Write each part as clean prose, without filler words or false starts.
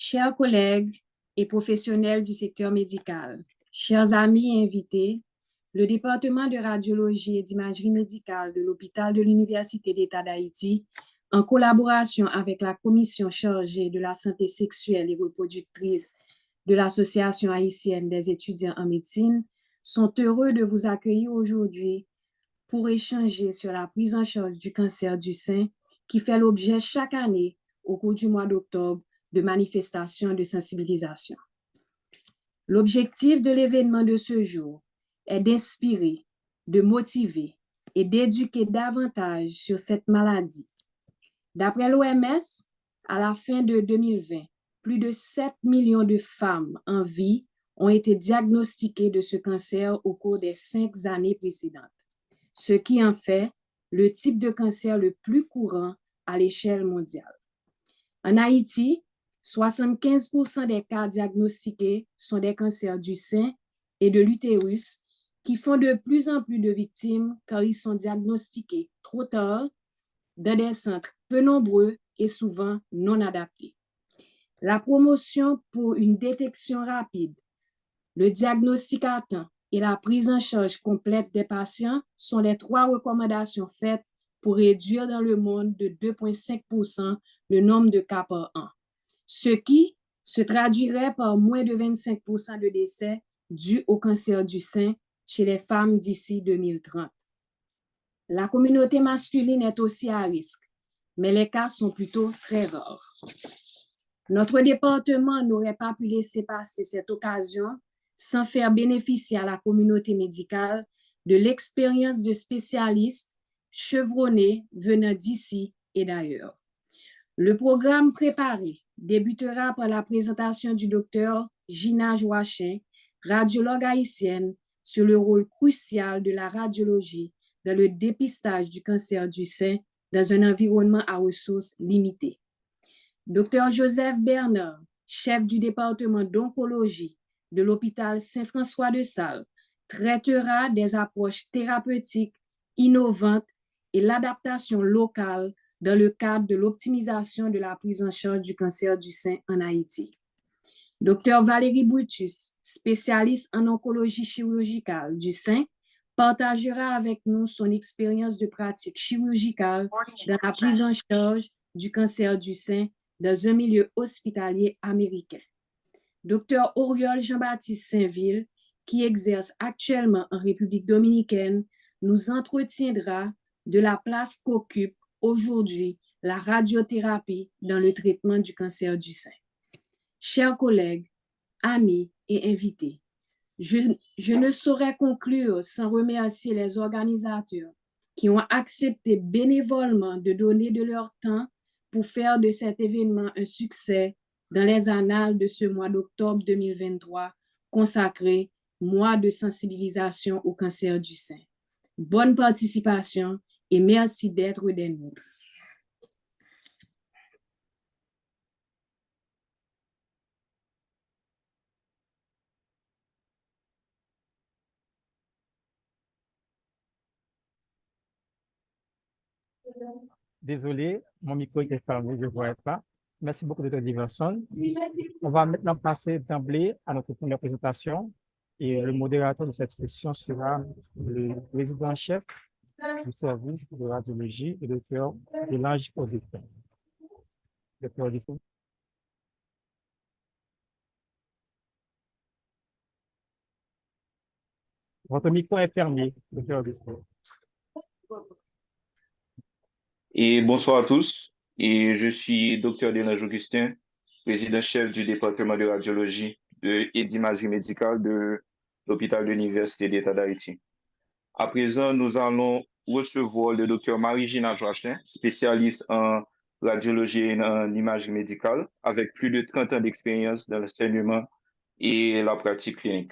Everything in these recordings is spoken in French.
Chers collègues et professionnels du secteur médical, chers amis et invités, le département de radiologie et d'imagerie médicale de l'hôpital de l'Université d'État d'Haïti, en collaboration avec la commission chargée de la santé sexuelle et reproductrice de l'Association haïtienne des étudiants en médecine, sont heureux de vous accueillir aujourd'hui pour échanger sur la prise en charge du cancer du sein qui fait l'objet chaque année au cours du mois d'octobre de manifestations de sensibilisation. L'objectif de l'événement de ce jour est d'inspirer, de motiver et d'éduquer davantage sur cette maladie. D'après l'OMS, à la fin de 2020, plus de 7 millions de femmes en vie ont été diagnostiquées de ce cancer au cours des 5 années précédentes, ce qui en fait le type de cancer le plus courant à l'échelle mondiale. En Haïti, 75% des cas diagnostiqués sont des cancers du sein et de l'utérus qui font de plus en plus de victimes car ils sont diagnostiqués trop tard dans des centres peu nombreux et souvent non adaptés. La promotion pour une détection rapide, le diagnostic à temps et la prise en charge complète des patients sont les 3 recommandations faites pour réduire dans le monde de 2,5% le nombre de cas par an, ce qui se traduirait par moins de 25% de décès dus au cancer du sein chez les femmes d'ici 2030. La communauté masculine est aussi à risque, mais les cas sont plutôt très rares. Notre département n'aurait pas pu laisser passer cette occasion sans faire bénéficier à la communauté médicale de l'expérience de spécialistes chevronnés venant d'ici et d'ailleurs. Le programme préparé débutera par la présentation du docteur Gina Joachim, radiologue haïtienne, sur le rôle crucial de la radiologie dans le dépistage du cancer du sein dans un environnement à ressources limitées. Dr Joseph Bernard, chef du département d'oncologie de l'hôpital Saint-François de Sales, traitera des approches thérapeutiques innovantes et l'adaptation locale dans le cadre de l'optimisation de la prise en charge du cancer du sein en Haïti. Dr Valérie Brutus, spécialiste en oncologie chirurgicale du sein, partagera avec nous son expérience de pratique chirurgicale dans la prise en charge du cancer du sein dans un milieu hospitalier américain. Dr Auriol Jean-Baptiste Saint-Ville, qui exerce actuellement en République dominicaine, nous entretiendra de la place qu'occupe aujourd'hui la radiothérapie dans le traitement du cancer du sein. Chers collègues, amis et invités, je ne saurais conclure sans remercier les organisateurs qui ont accepté bénévolement de donner de leur temps pour faire de cet événement un succès dans les annales de ce mois d'octobre 2023 consacré mois de sensibilisation au cancer du sein. Bonne participation et merci d'être des nôtres. Désolé, mon micro était fermé, je ne voyais pas. Merci beaucoup de votre diversion. On va maintenant passer d'emblée à notre première présentation. Et le modérateur de cette session sera le résident-chef du service de radiologie, le docteur Elange Audestin. Docteur Audestin. Votre micro est fermé, docteur Audestin. Et bonsoir à tous. Et je suis docteur Elange Augustin, président-chef du département de radiologie et d'imagerie médicale de l'hôpital de l'Université d'État d'Haïti. À présent, nous allons recevoir le docteur Marie-Gina Joachim, spécialiste en radiologie et en imagerie médicale, avec plus de 30 ans d'expérience dans l'enseignement et la pratique clinique.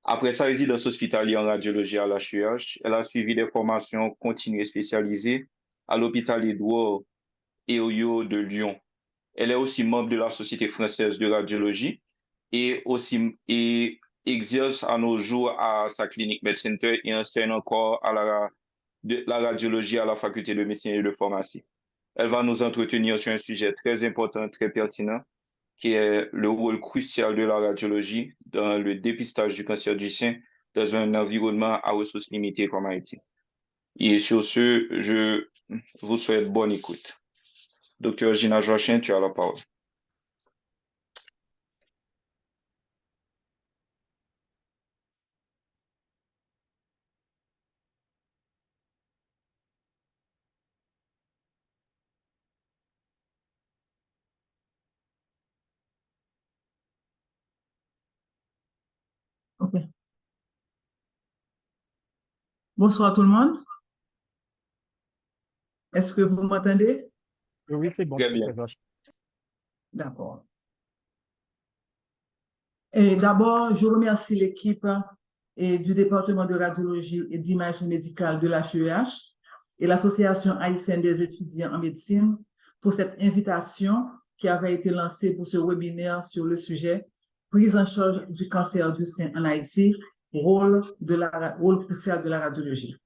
Après sa résidence hospitalière en radiologie à l'HUH, elle a suivi des formations continues spécialisées à l'hôpital Édouard Herriot de Lyon. Elle est aussi membre de la Société française de radiologie et exerce à nos jours à sa clinique MedCenter et enseigne encore à la radiologie à la faculté de médecine et de pharmacie. Elle va nous entretenir sur un sujet très important, très pertinent, qui est le rôle crucial de la radiologie dans le dépistage du cancer du sein dans un environnement à ressources limitées comme Haïti. Et sur ce, je vous souhaite bonne écoute. Docteur Gina Joachim, tu as la parole. Ok. Bonsoir tout le monde. Est-ce que vous m'entendez? Oui, c'est bon. Très bien. D'accord. Et d'abord, je remercie l'équipe du département de radiologie et d'imagerie médicale de l'HEH et l'Association haïtienne des étudiants en médecine pour cette invitation qui avait été lancée pour ce webinaire sur le sujet « Prise en charge du cancer du sein en Haïti, rôle crucial de la radiologie ».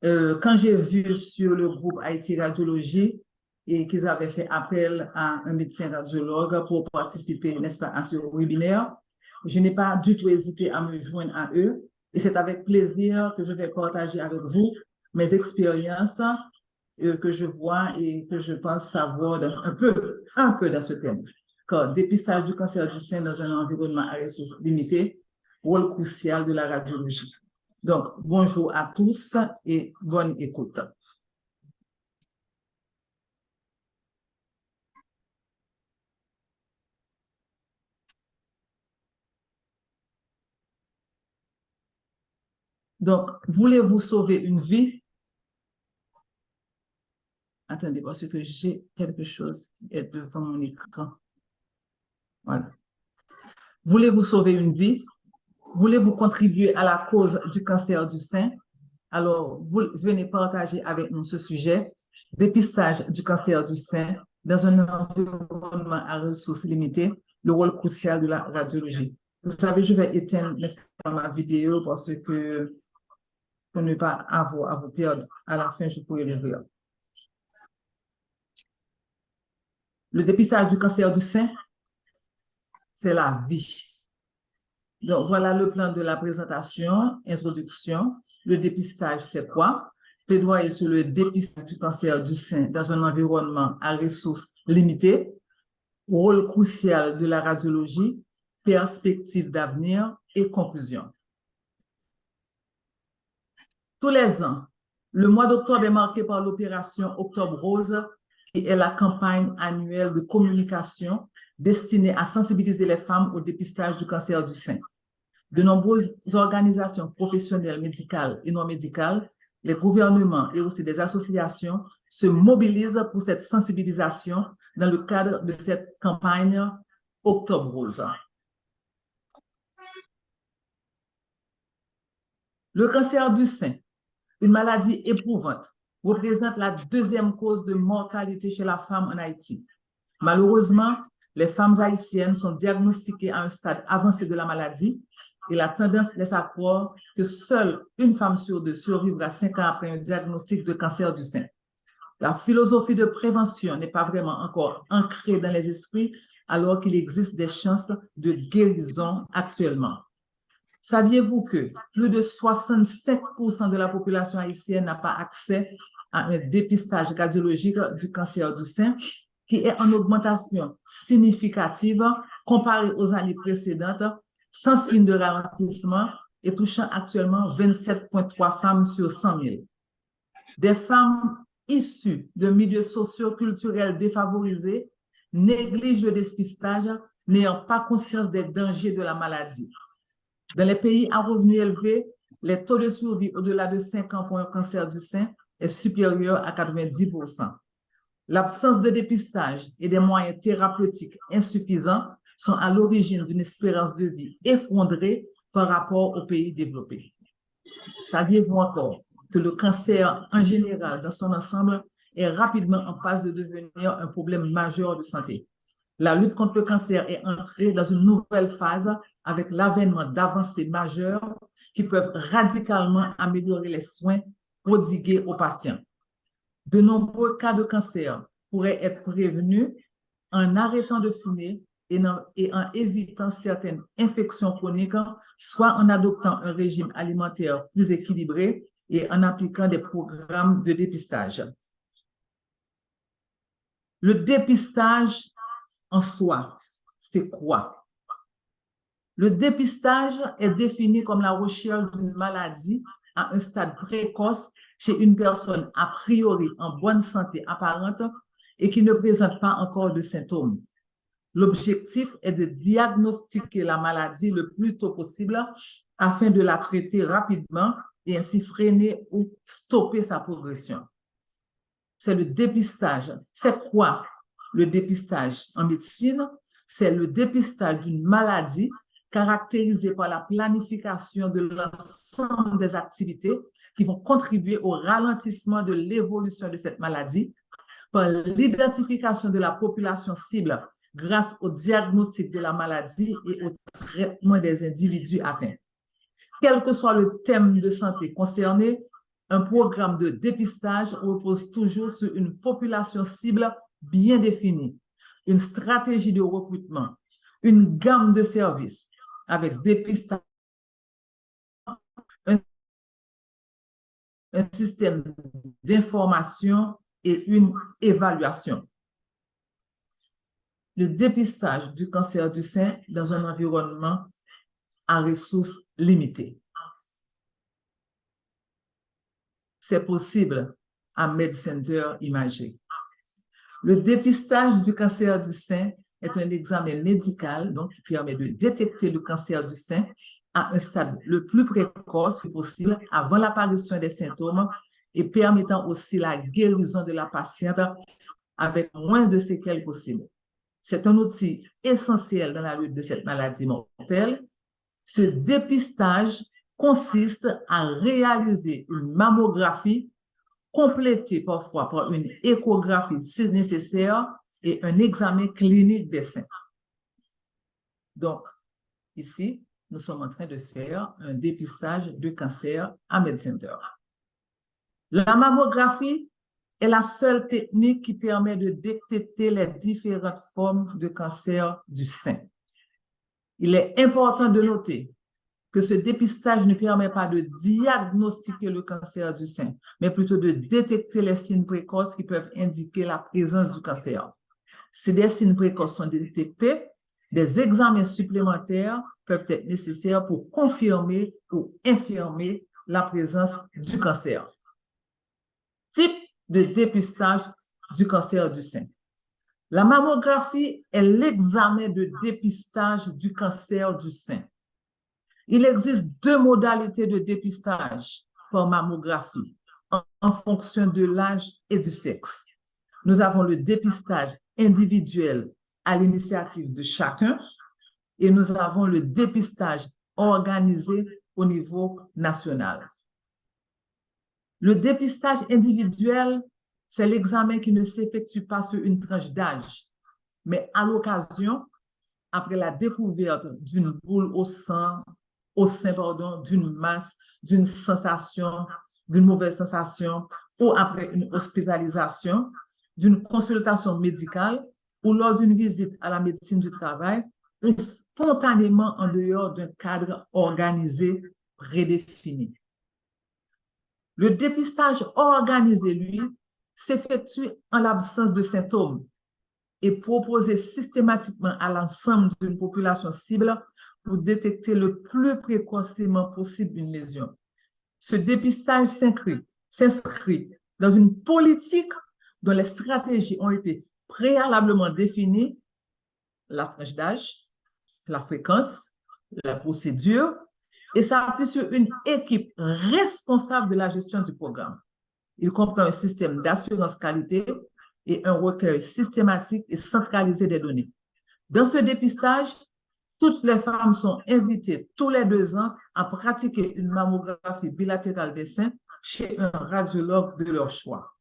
Quand j'ai vu sur le groupe Haïti Radiologie et qu'ils avaient fait appel à un médecin radiologue pour participer, n'est-ce pas, à ce webinaire, je n'ai pas du tout hésité à me joindre à eux et c'est avec plaisir que je vais partager avec vous mes expériences que je vois et que je pense savoir un peu dans ce thème. Car dépistage du cancer du sein dans un environnement à ressources limitées, rôle crucial de la radiologie. Donc, bonjour à tous et bonne écoute. Donc, voulez-vous sauver une vie? Attendez, parce que j'ai quelque chose qui est devant mon écran. Voilà. Voulez-vous sauver une vie? Voulez-vous contribuer à la cause du cancer du sein? Alors, vous venez partager avec nous ce sujet, dépistage du cancer du sein dans un environnement à ressources limitées, le rôle crucial de la radiologie. Vous savez, je vais éteindre ma vidéo parce que pour ne pas avoir à vous perdre, à la fin, je pourrai l'ouvrir. Le dépistage du cancer du sein, c'est la vie. Donc, voilà le plan de la présentation, introduction. Le dépistage, c'est quoi? Plaidoyer sur le dépistage du cancer du sein dans un environnement à ressources limitées, rôle crucial de la radiologie, perspective d'avenir et conclusion. Tous les ans, le mois d'octobre est marqué par l'opération Octobre Rose, qui est la campagne annuelle de communication destinée à sensibiliser les femmes au dépistage du cancer du sein. De nombreuses organisations professionnelles médicales et non médicales, les gouvernements et aussi des associations se mobilisent pour cette sensibilisation dans le cadre de cette campagne Octobre Rose. Le cancer du sein, une maladie éprouvante, représente la deuxième cause de mortalité chez la femme en Haïti. Malheureusement, les femmes haïtiennes sont diagnostiquées à un stade avancé de la maladie et la tendance laisse à croire que seule une femme sur deux survivra 5 ans après un diagnostic de cancer du sein. La philosophie de prévention n'est pas vraiment encore ancrée dans les esprits alors qu'il existe des chances de guérison actuellement. Saviez-vous que plus de 65% de la population haïtienne n'a pas accès à un dépistage radiologique du cancer du sein qui est en augmentation significative comparée aux années précédentes, sans signe de ralentissement et touchant actuellement 27,3 femmes sur 100 000. Des femmes issues de milieux socio-culturels défavorisés négligent le dépistage, n'ayant pas conscience des dangers de la maladie. Dans les pays à revenus élevés, les taux de survie au-delà de 5 ans pour un cancer du sein est supérieur à 90%. L'absence de dépistage et des moyens thérapeutiques insuffisants sont à l'origine d'une espérance de vie effondrée par rapport aux pays développés. Saviez-vous encore que le cancer en général, dans son ensemble, est rapidement en passe de devenir un problème majeur de santé? La lutte contre le cancer est entrée dans une nouvelle phase avec l'avènement d'avancées majeures qui peuvent radicalement améliorer les soins prodigués aux patients. De nombreux cas de cancer pourraient être prévenus en arrêtant de fumer et en évitant certaines infections chroniques, soit en adoptant un régime alimentaire plus équilibré et en appliquant des programmes de dépistage. Le dépistage en soi, c'est quoi? Le dépistage est défini comme la recherche d'une maladie à un stade précoce chez une personne a priori en bonne santé apparente et qui ne présente pas encore de symptômes. L'objectif est de diagnostiquer la maladie le plus tôt possible afin de la traiter rapidement et ainsi freiner ou stopper sa progression. C'est le dépistage. C'est quoi le dépistage en médecine? C'est le dépistage d'une maladie caractérisée par la planification de l'ensemble des activités qui vont contribuer au ralentissement de l'évolution de cette maladie, par l'identification de la population cible grâce au diagnostic de la maladie et au traitement des individus atteints. Quel que soit le thème de santé concerné, un programme de dépistage repose toujours sur une population cible bien définie, une stratégie de recrutement, une gamme de services avec dépistage, un système d'information et une évaluation. Le dépistage du cancer du sein dans un environnement à ressources limitées. C'est possible à MedCenter Imaging. Le dépistage du cancer du sein est un examen médical donc, qui permet de détecter le cancer du sein à un stade le plus précoce possible avant l'apparition des symptômes et permettant aussi la guérison de la patiente avec moins de séquelles possibles. C'est un outil essentiel dans la lutte de cette maladie mortelle. Ce dépistage consiste à réaliser une mammographie complétée parfois par une échographie si nécessaire et un examen clinique des seins. Donc, ici, nous sommes en train de faire un dépistage de cancer à MedCenter. La mammographie est la seule technique qui permet de détecter les différentes formes de cancer du sein. Il est important de noter que ce dépistage ne permet pas de diagnostiquer le cancer du sein, mais plutôt de détecter les signes précoces qui peuvent indiquer la présence du cancer. Si des signes précoces sont détectés, des examens supplémentaires peuvent être nécessaires pour confirmer ou infirmer la présence du cancer. Type de dépistage du cancer du sein. La mammographie est l'examen de dépistage du cancer du sein. Il existe deux modalités de dépistage par mammographie en fonction de l'âge et du sexe. Nous avons le dépistage individuel à l'initiative de chacun et nous avons le dépistage organisé au niveau national. Le dépistage individuel, c'est l'examen qui ne s'effectue pas sur une tranche d'âge, mais à l'occasion, après la découverte d'une boule au sein, d'une masse, d'une sensation, d'une mauvaise sensation, ou après une hospitalisation, d'une consultation médicale, ou lors d'une visite à la médecine du travail, ou spontanément en dehors d'un cadre organisé, prédéfini. Le dépistage organisé, lui, s'effectue en l'absence de symptômes et proposé systématiquement à l'ensemble d'une population cible pour détecter le plus précocement possible une lésion. Ce dépistage s'inscrit dans une politique dont les stratégies ont été préalablement définies, la tranche d'âge, la fréquence, la procédure, et s'appuie sur une équipe responsable de la gestion du programme. Il comprend un système d'assurance qualité et un recueil systématique et centralisé des données. Dans ce dépistage, toutes les femmes sont invitées tous les 2 ans à pratiquer une mammographie bilatérale des seins chez un radiologue de leur choix.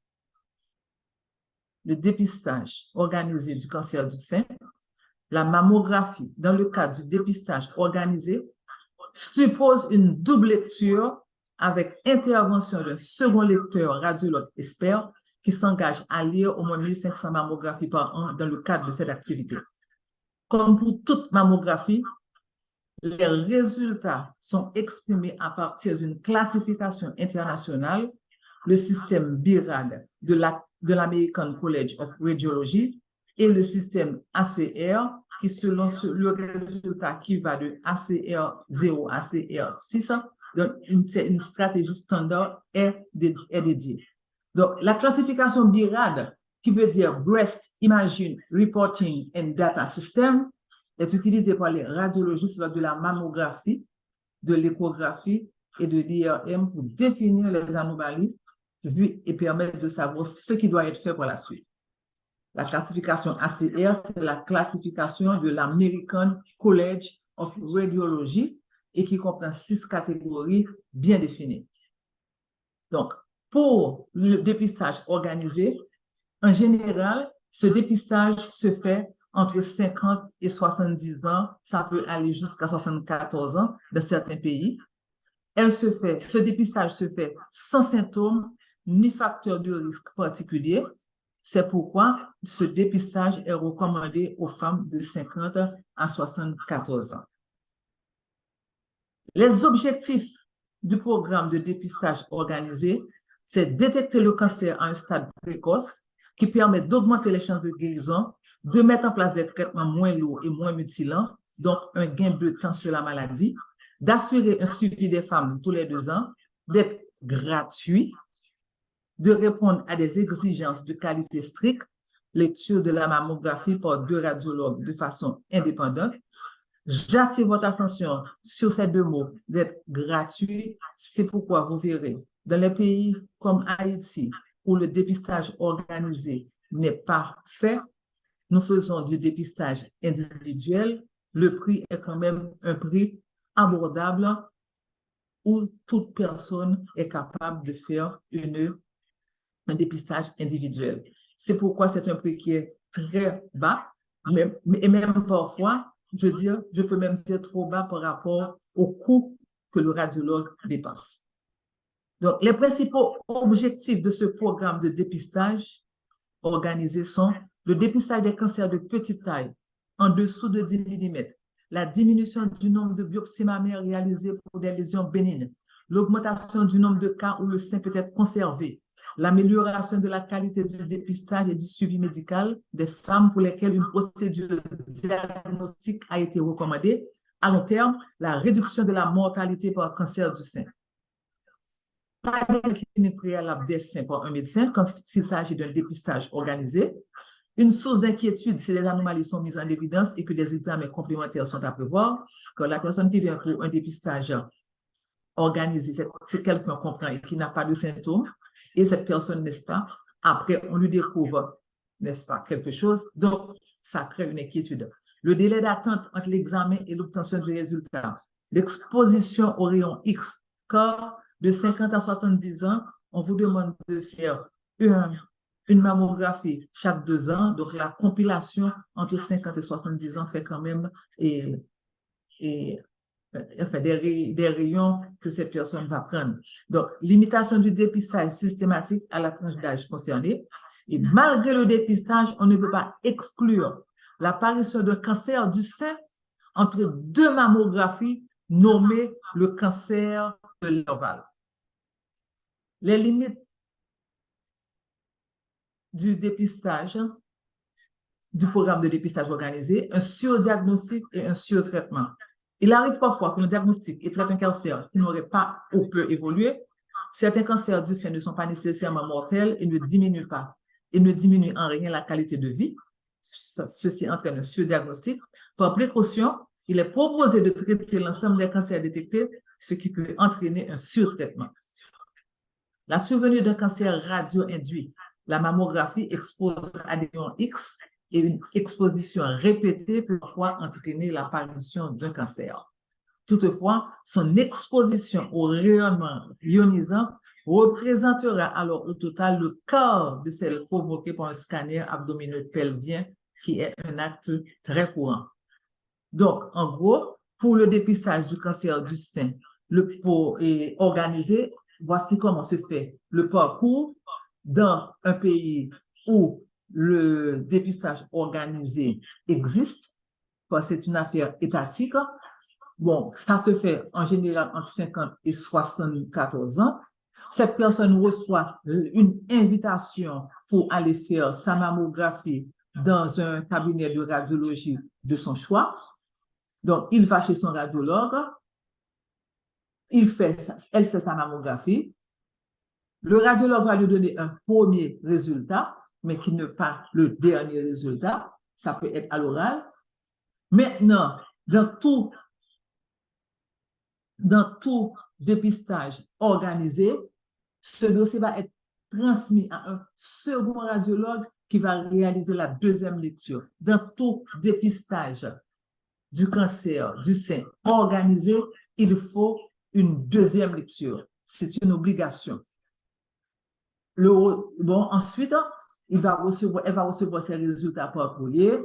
Le dépistage organisé du cancer du sein, la mammographie dans le cadre du dépistage organisé, suppose une double lecture avec intervention d'un second lecteur radiologue expert qui s'engagent à lire au moins 1500 mammographies par an dans le cadre de cette activité. Comme pour toute mammographie, les résultats sont exprimés à partir d'une classification internationale, le système BIRAD de l'American College of Radiology et le système ACR, qui selon le résultat qui va de ACR 0 à ACR 6, donc une stratégie standard est dédiée. Donc, la classification BIRAD, qui veut dire Breast Imaging Reporting and Data System, est utilisée par les radiologistes lors de la mammographie, de l'échographie et de l'IRM pour définir les anomalies vues et permettre de savoir ce qui doit être fait pour la suite. La classification ACR, c'est la classification de l'American College of Radiology et qui comprend 6 catégories bien définies. Donc, pour le dépistage organisé, en général, ce dépistage se fait entre 50 et 70 ans, ça peut aller jusqu'à 74 ans dans certains pays. Ce dépistage se fait sans symptômes ni facteurs de risque particuliers. C'est pourquoi ce dépistage est recommandé aux femmes de 50 à 74 ans. Les objectifs du programme de dépistage organisé, c'est détecter le cancer à un stade précoce qui permet d'augmenter les chances de guérison, de mettre en place des traitements moins lourds et moins mutilants, donc un gain de temps sur la maladie, d'assurer un suivi des femmes tous les 2 ans, d'être gratuit, de répondre à des exigences de qualité stricte, lecture de la mammographie par 2 radiologues de façon indépendante. J'attire votre attention sur ces 2 mots, d'être gratuit. C'est pourquoi vous verrez, dans les pays comme Haïti, où le dépistage organisé n'est pas fait, nous faisons du dépistage individuel. Le prix est quand même un prix abordable où toute personne est capable de faire un dépistage individuel. C'est pourquoi c'est un prix qui est très bas, et même parfois, je peux même dire trop bas par rapport au coût que le radiologue dépense. Donc, les principaux objectifs de ce programme de dépistage organisé sont le dépistage des cancers de petite taille en dessous de 10 mm, la diminution du nombre de biopsies mammaires réalisées pour des lésions bénignes, l'augmentation du nombre de cas où le sein peut être conservé, l'amélioration de la qualité du dépistage et du suivi médical des femmes pour lesquelles une procédure diagnostique a été recommandée, à long terme, la réduction de la mortalité par cancer du sein. Pas de clinique préalable des seins par un médecin quand il s'agit d'un dépistage organisé. Une source d'inquiétude si les anomalies sont mises en évidence et que des examens complémentaires sont à prévoir. Quand la personne qui vient pour un dépistage organisé, c'est quelqu'un qu'on comprend et qui n'a pas de symptômes. Et cette personne, n'est-ce pas, après, on lui découvre, n'est-ce pas, quelque chose. Donc, ça crée une inquiétude. Le délai d'attente entre l'examen et l'obtention du résultat. L'exposition au rayon X, car de 50 à 70 ans, on vous demande de faire une mammographie chaque 2 ans. Donc, la compilation entre 50 et 70 ans fait quand même des rayons que cette personne va prendre. Donc, limitation du dépistage systématique à la tranche d'âge concernée. Et malgré le dépistage, on ne peut pas exclure l'apparition de cancer du sein entre 2 mammographies nommées le cancer de l'ovale. Les limites du dépistage, du programme de dépistage organisé, un surdiagnostic et un surtraitement. Il arrive parfois que le diagnostic et traite un cancer qui n'aurait pas ou peu évolué. Certains cancers du sein ne sont pas nécessairement mortels et ne diminuent pas. Ils ne diminuent en rien la qualité de vie. Ceci entraîne un surdiagnostic. Par précaution, il est proposé de traiter l'ensemble des cancers détectés, ce qui peut entraîner un surtraitement. La survenue d'un cancer radio-induit, la mammographie expose à des rayons X et une exposition répétée peut parfois entraîner l'apparition d'un cancer. Toutefois, son exposition au rayonnement ionisant représentera alors au total le quart de celle provoquée par un scanner abdominopelvien, qui est un acte très courant. Donc, en gros, pour le dépistage du cancer du sein, le pot est organisé. Voici comment se fait le parcours. dans un pays où le dépistage organisé existe, parce que c'est une affaire étatique. Bon, ça se fait en général entre 50 et 74 ans. Cette personne reçoit une invitation pour aller faire sa mammographie dans un cabinet de radiologie de son choix. Donc, il va chez son radiologue, elle fait sa mammographie. Le radiologue va lui donner un premier résultat, mais qui n'est pas le dernier résultat. Ça peut être à l'oral. Maintenant, dans tout dépistage organisé, ce dossier va être transmis à un second radiologue qui va réaliser la deuxième lecture. Dans tout dépistage du cancer du sein organisé, il faut une deuxième lecture. C'est une obligation. Ensuite, elle va recevoir ses résultats par courrier,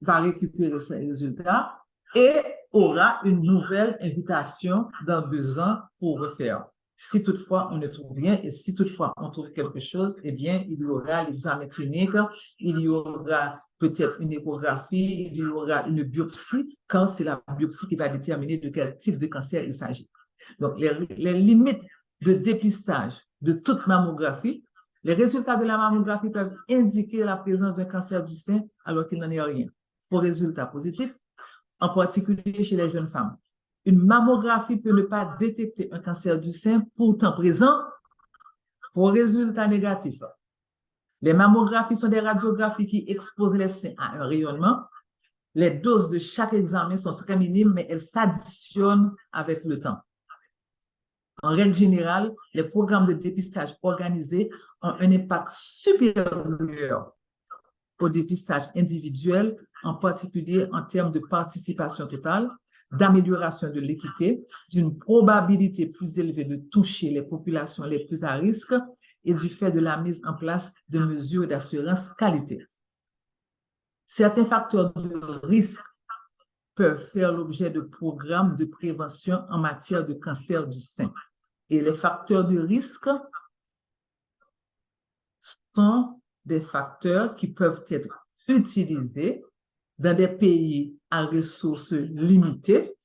va récupérer ses résultats et aura une nouvelle invitation dans 2 ans pour refaire. Si toutefois on ne trouve rien et si toutefois on trouve quelque chose, eh bien, il y aura l'examen clinique, il y aura peut-être une échographie, il y aura une biopsie, quand c'est la biopsie qui va déterminer de quel type de cancer il s'agit. Donc, les limites de dépistage de toute mammographie, les résultats de la mammographie peuvent indiquer la présence d'un cancer du sein alors qu'il n'en est rien. Pour résultats positifs, en particulier chez les jeunes femmes. Une mammographie peut ne pas détecter un cancer du sein pourtant présent. Pour résultats négatifs, les mammographies sont des radiographies qui exposent les seins à un rayonnement. Les doses de chaque examen sont très minimes, mais elles s'additionnent avec le temps. En règle générale, les programmes de dépistage organisés ont un impact supérieur au dépistage individuel, en particulier en termes de participation totale, d'amélioration de l'équité, d'une probabilité plus élevée de toucher les populations les plus à risque et du fait de la mise en place de mesures d'assurance qualité. Certains facteurs de risque peuvent faire l'objet de programmes de prévention en matière de cancer du sein. Et les facteurs de risque sont des facteurs qui peuvent être utilisés dans des pays à ressources limitées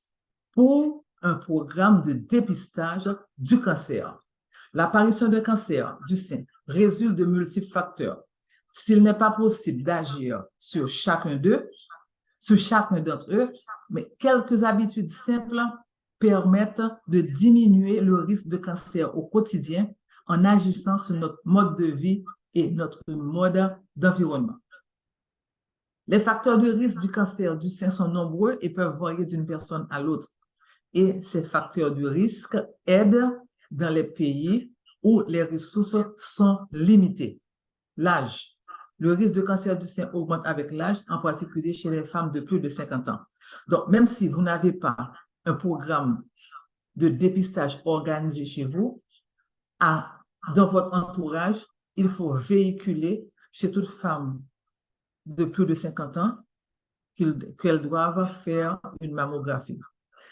pour un programme de dépistage du cancer. L'apparition d'un cancer du sein résulte de multiples facteurs. S'il n'est pas possible d'agir sur chacun d'entre eux, mais quelques habitudes simples permettent de diminuer le risque de cancer au quotidien en agissant sur notre mode de vie et notre mode d'environnement. Les facteurs de risque du cancer du sein sont nombreux et peuvent varier d'une personne à l'autre. Et ces facteurs de risque aident dans les pays où les ressources sont limitées. L'âge. Le risque de cancer du sein augmente avec l'âge, en particulier chez les femmes de plus de 50 ans. Donc, même si vous n'avez pas un programme de dépistage organisé chez vous, dans votre entourage, il faut véhiculer chez toute femme de plus de 50 ans qu'elles doivent faire une mammographie.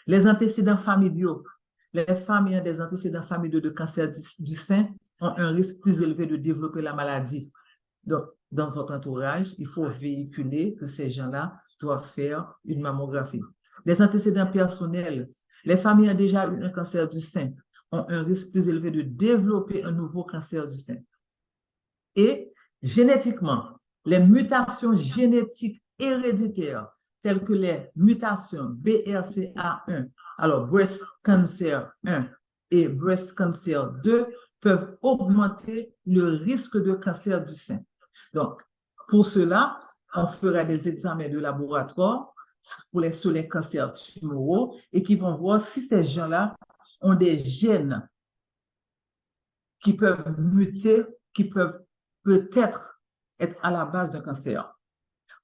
Les antécédents familiaux. Les femmes ayant des antécédents familiaux de cancer du sein ont un risque plus élevé de développer la maladie. Donc, dans votre entourage, il faut véhiculer que ces gens-là doivent faire une mammographie. Les antécédents personnels. Les femmes ayant déjà eu un cancer du sein ont un risque plus élevé de développer un nouveau cancer du sein. Et génétiquement, les mutations génétiques héréditaires, telles que les mutations BRCA1, alors Breast Cancer 1 et Breast Cancer 2, peuvent augmenter le risque de cancer du sein. Donc, pour cela, on fera des examens de laboratoire sur les cancers tumoraux et qui vont voir si ces gens-là ont des gènes qui peuvent muter, qui peuvent peut-être être à la base d'un cancer.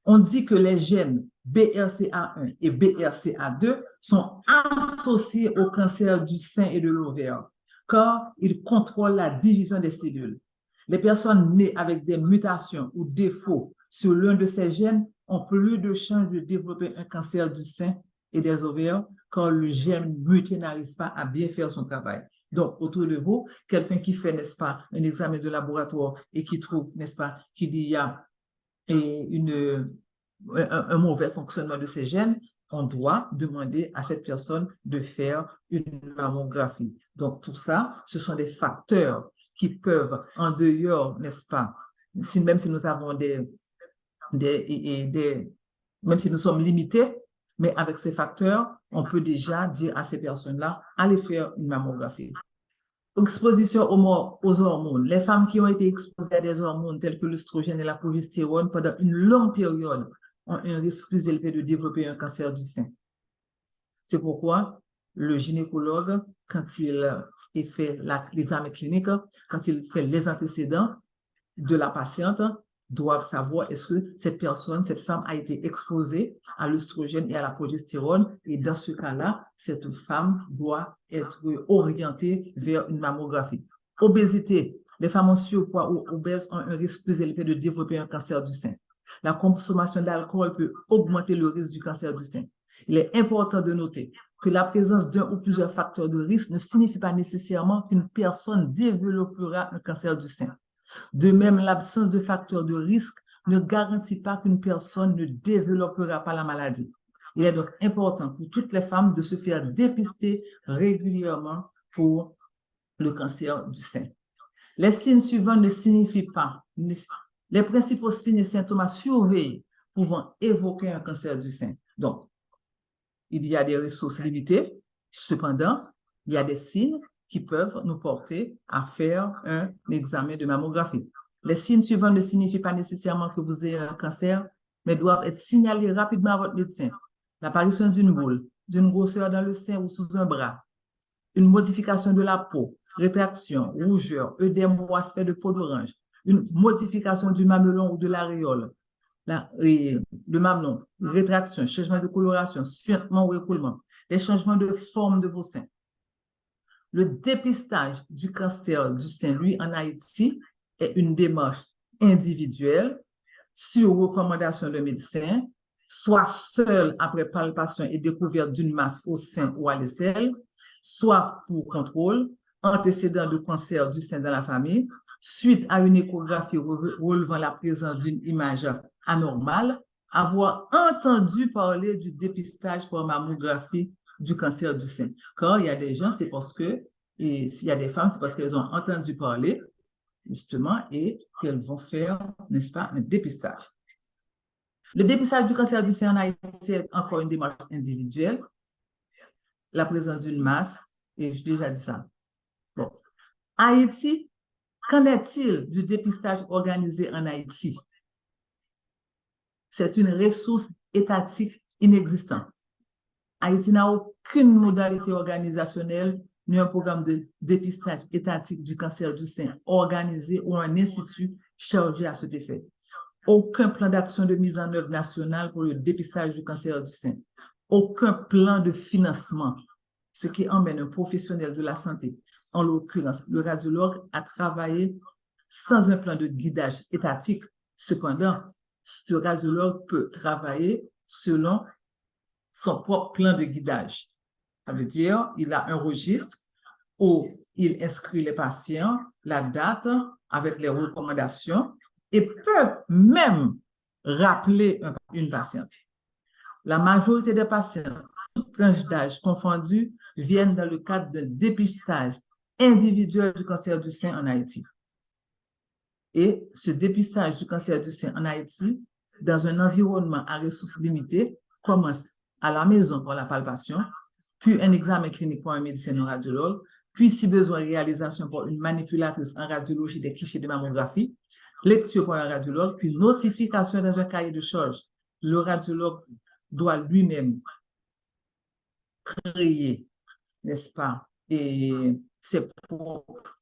On dit que les gènes BRCA1 et BRCA2 sont associés au cancer du sein et de l'ovaire, car ils contrôlent la division des cellules. Les personnes nées avec des mutations ou défauts sur l'un de ces gènes ont plus de chances de développer un cancer du sein et des ovaires, car le gène muté n'arrive pas à bien faire son travail. Donc, autour de vous, quelqu'un qui fait, n'est-ce pas, un examen de laboratoire et qui trouve, n'est-ce pas, qu'il y a un mauvais fonctionnement de ces gènes, on doit demander à cette personne de faire une mammographie. Donc, tout ça, ce sont des facteurs qui peuvent, en dehors, n'est-ce pas, même si nous avons même si nous sommes limités, mais avec ces facteurs, on peut déjà dire à ces personnes-là, allez faire une mammographie. Exposition aux hormones. Les femmes qui ont été exposées à des hormones telles que l'œstrogène et la progestérone pendant une longue période ont un risque plus élevé de développer un cancer du sein. C'est pourquoi le gynécologue, quand il fait l'examen clinique, quand il fait les antécédents de la patiente, doivent savoir est-ce que cette femme a été exposée à l'œstrogène et à la progestérone, et dans ce cas-là, cette femme doit être orientée vers une mammographie. Obésité. Les femmes en surpoids ou obèses ont un risque plus élevé de développer un cancer du sein. La consommation d'alcool peut augmenter le risque du cancer du sein. Il est important de noter que la présence d'un ou plusieurs facteurs de risque ne signifie pas nécessairement qu'une personne développera un cancer du sein. De même, l'absence de facteurs de risque ne garantit pas qu'une personne ne développera pas la maladie. Il est donc important pour toutes les femmes de se faire dépister régulièrement pour le cancer du sein. Les signes suivants ne signifient pas les principaux signes et symptômes à surveiller pouvant évoquer un cancer du sein. Donc, il y a des ressources limitées, cependant, il y a des signes qui peuvent nous porter à faire un examen de mammographie. Les signes suivants ne signifient pas nécessairement que vous ayez un cancer, mais doivent être signalés rapidement à votre médecin. L'apparition d'une boule, d'une grosseur dans le sein ou sous un bras, une modification de la peau, rétraction, rougeur, œdème ou aspect de peau d'orange, une modification du mamelon ou de l'aréole, le mamelon, rétraction, changement de coloration, suintement ou écoulement, des changements de forme de vos seins. Le dépistage du cancer du sein, lui, en Haïti, est une démarche individuelle sur recommandation de médecin, soit seul après palpation et découverte d'une masse au sein ou à l'aisselle, soit pour contrôle, antécédent de cancer du sein dans la famille, suite à une échographie relevant la présence d'une image anormale, avoir entendu parler du dépistage par mammographie du cancer du sein. Quand il y a des gens, c'est parce que, et s'il y a des femmes, c'est parce qu'elles ont entendu parler, justement, et qu'elles vont faire, n'est-ce pas, un dépistage. Le dépistage du cancer du sein en Haïti est encore une démarche individuelle. La présence d'une masse, et j'ai déjà dit ça. Bon. Haïti, qu'en est-il du dépistage organisé en Haïti? C'est une ressource étatique inexistante. Haïti n'a aucune modalité organisationnelle ni un programme de dépistage étatique du cancer du sein organisé ou un institut chargé à cet effet. Aucun plan d'action de mise en œuvre national pour le dépistage du cancer du sein. Aucun plan de financement, ce qui emmène un professionnel de la santé, en l'occurrence le radiologue, à travailler sans un plan de guidage étatique. Cependant, ce radiologue peut travailler selon son propre plan de guidage. Ça veut dire il a un registre où il inscrit les patients, la date avec les recommandations et peut même rappeler une patiente. La majorité des patients, toutes tranches d'âge confondues, viennent dans le cadre d'un dépistage individuel du cancer du sein en Haïti. Et ce dépistage du cancer du sein en Haïti, dans un environnement à ressources limitées, commence à la maison pour la palpation, puis un examen clinique pour un médecin ou radiologue, puis si besoin, réalisation pour une manipulatrice en radiologie des clichés de mammographie, lecture pour un radiologue, puis notification dans un cahier de charge. Le radiologue doit lui-même créer, n'est-ce pas, et ses propres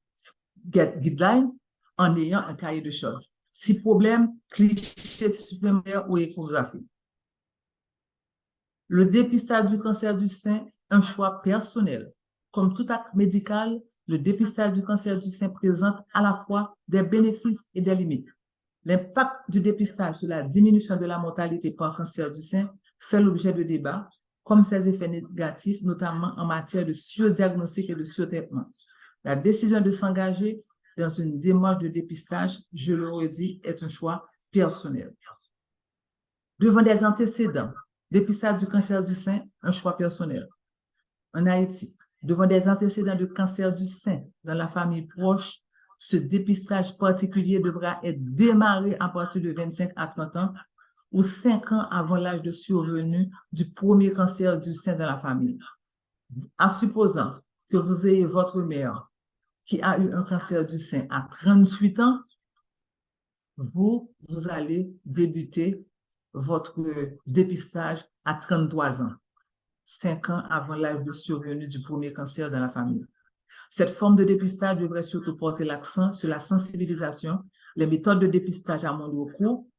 guidelines en ayant un cahier de charge. Si problème, cliché supplémentaire ou échographie. Le dépistage du cancer du sein, un choix personnel. Comme tout acte médical, le dépistage du cancer du sein présente à la fois des bénéfices et des limites. L'impact du dépistage sur la diminution de la mortalité par cancer du sein fait l'objet de débats, comme ses effets négatifs, notamment en matière de surdiagnostic et de surtraitement. La décision de s'engager dans une démarche de dépistage, je le redis, est un choix personnel. Devant des antécédents, dépistage du cancer du sein, un choix personnel. En Haïti, devant des antécédents de cancer du sein dans la famille proche, ce dépistage particulier devra être démarré à partir de 25 à 30 ans ou 5 ans avant l'âge de survenue du premier cancer du sein dans la famille. En supposant que vous ayez votre mère qui a eu un cancer du sein à 38 ans, vous allez débuter votre dépistage à 33 ans, 5 ans avant l'âge de survenue du premier cancer dans la famille. Cette forme de dépistage devrait surtout porter l'accent sur la sensibilisation, les méthodes de dépistage à moindre coût,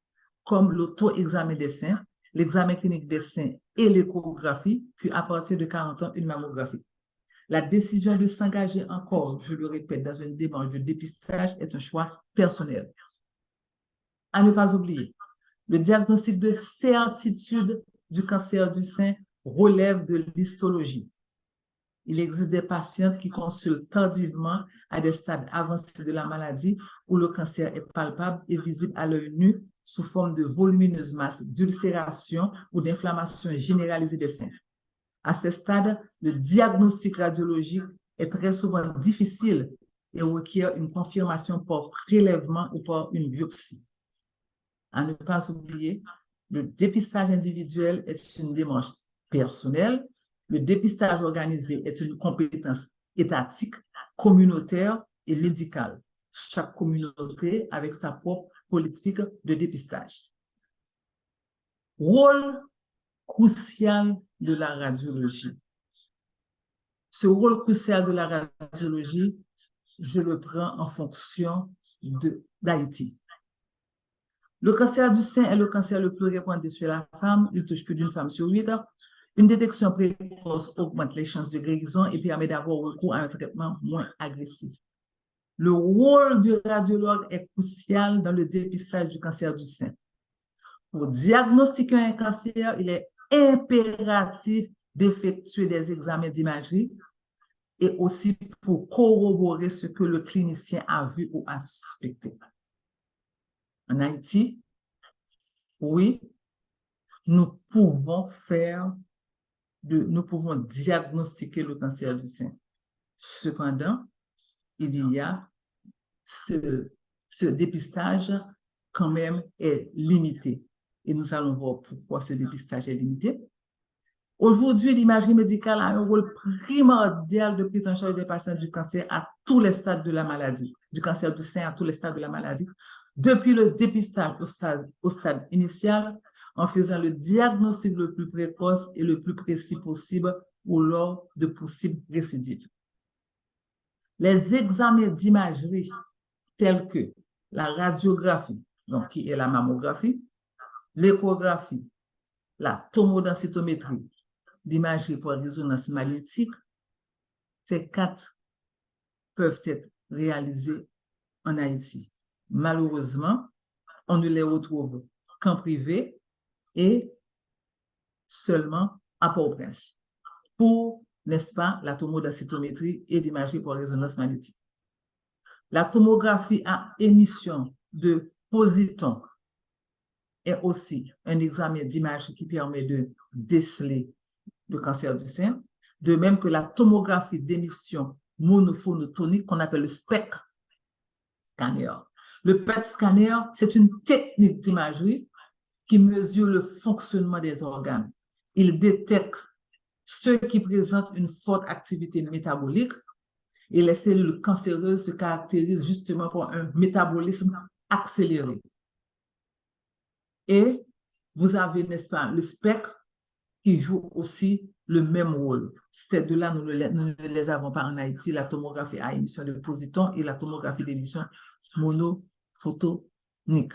comme l'auto-examen des seins, l'examen clinique des seins et l'échographie, puis à partir de 40 ans, une mammographie. La décision de s'engager encore, je le répète, dans une démarche de dépistage est un choix personnel. À ne pas oublier, le diagnostic de certitude du cancer du sein relève de l'histologie. Il existe des patientes qui consultent tardivement à des stades avancés de la maladie où le cancer est palpable et visible à l'œil nu sous forme de volumineuse masse, d'ulcération ou d'inflammation généralisée des seins. À ce stade, le diagnostic radiologique est très souvent difficile et requiert une confirmation par prélèvement ou par une biopsie. À ne pas oublier, le dépistage individuel est une démarche personnelle. Le dépistage organisé est une compétence étatique, communautaire et médicale. Chaque communauté avec sa propre politique de dépistage. Rôle crucial de la radiologie. Ce rôle crucial de la radiologie, je le prends en fonction d'Haïti. Le cancer du sein est le cancer le plus répandu chez la femme. Il touche plus d'une femme sur 8. Une détection précoce augmente les chances de guérison et permet d'avoir recours à un traitement moins agressif. Le rôle du radiologue est crucial dans le dépistage du cancer du sein. Pour diagnostiquer un cancer, il est impératif d'effectuer des examens d'imagerie et aussi pour corroborer ce que le clinicien a vu ou a suspecté. En Haïti, oui, nous pouvons diagnostiquer le cancer du sein. Cependant, il y a ce dépistage quand même est limité. Et nous allons voir pourquoi ce dépistage est limité. Aujourd'hui, l'imagerie médicale a un rôle primordial de prise en charge des patients du cancer à tous les stades de la maladie, du cancer du sein à tous les stades de la maladie, depuis le dépistage au stade initial, en faisant le diagnostic le plus précoce et le plus précis possible ou lors de possibles récidives. Les examens d'imagerie tels que la radiographie, donc qui est la mammographie, l'échographie, la tomodensitométrie, l'imagerie par résonance magnétique, ces 4 peuvent être réalisés en Haïti. Malheureusement, on ne les retrouve qu'en privé et seulement à Port-au-Prince pour, n'est-ce pas, la tomodensitométrie et l'imagerie par résonance magnétique. La tomographie à émission de positons est aussi un examen d'image qui permet de déceler le cancer du sein, de même que la tomographie d'émission monophotonique qu'on appelle le SPECT scanner. Le PET scanner, c'est une technique d'imagerie qui mesure le fonctionnement des organes. Il détecte ceux qui présentent une forte activité métabolique et les cellules cancéreuses se caractérisent justement par un métabolisme accéléré. Et vous avez, n'est-ce pas, le spectre qui joue aussi le même rôle. Ces deux-là, nous ne les avons pas en Haïti, la tomographie à émission de positons et la tomographie d'émission monophotonique.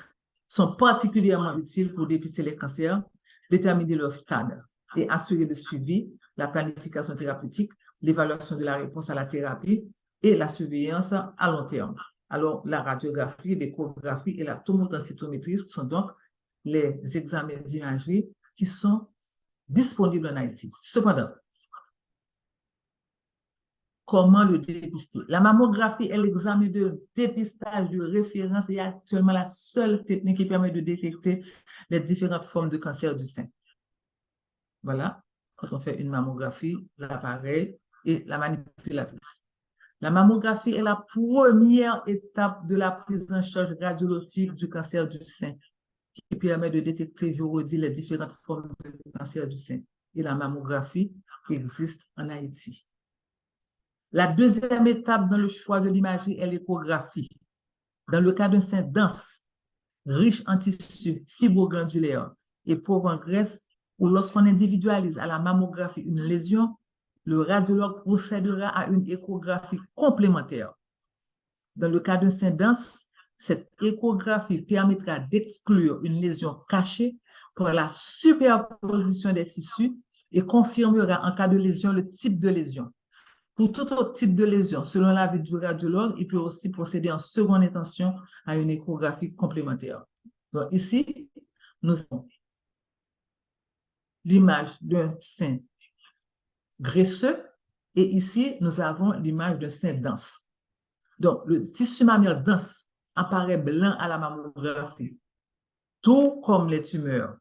Sont particulièrement utiles pour dépister les cancers, déterminer leur stade et assurer le suivi, la planification thérapeutique, l'évaluation de la réponse à la thérapie et la surveillance à long terme. Alors, la radiographie, l'échographie et la tomodensitométrie sont donc les examens d'imagerie qui sont disponibles en Haïti. Cependant, comment le dépister. La mammographie est l'examen de dépistage de référence et actuellement la seule technique qui permet de détecter les différentes formes de cancer du sein. Voilà, quand on fait une mammographie, l'appareil et la manipulatrice. La mammographie est la première étape de la prise en charge radiologique du cancer du sein qui permet de détecter, je redis, les différentes formes de cancer du sein. Et la mammographie existe en Haïti. La deuxième étape dans le choix de l'imagerie est l'échographie. Dans le cas d'un sein dense, riche en tissus fibroglandulaires et pauvre en graisse, ou lorsqu'on individualise à la mammographie une lésion, le radiologue procédera à une échographie complémentaire. Dans le cas d'un sein dense, cette échographie permettra d'exclure une lésion cachée pour la superposition des tissus et confirmera en cas de lésion le type de lésion. Pour tout autre type de lésion, selon l'avis du radiologue, il peut aussi procéder en seconde intention à une échographie complémentaire. Donc ici, nous avons l'image d'un sein graisseux et ici, nous avons l'image d'un sein dense. Donc, le tissu mammaire dense apparaît blanc à la mammographie, tout comme les tumeurs.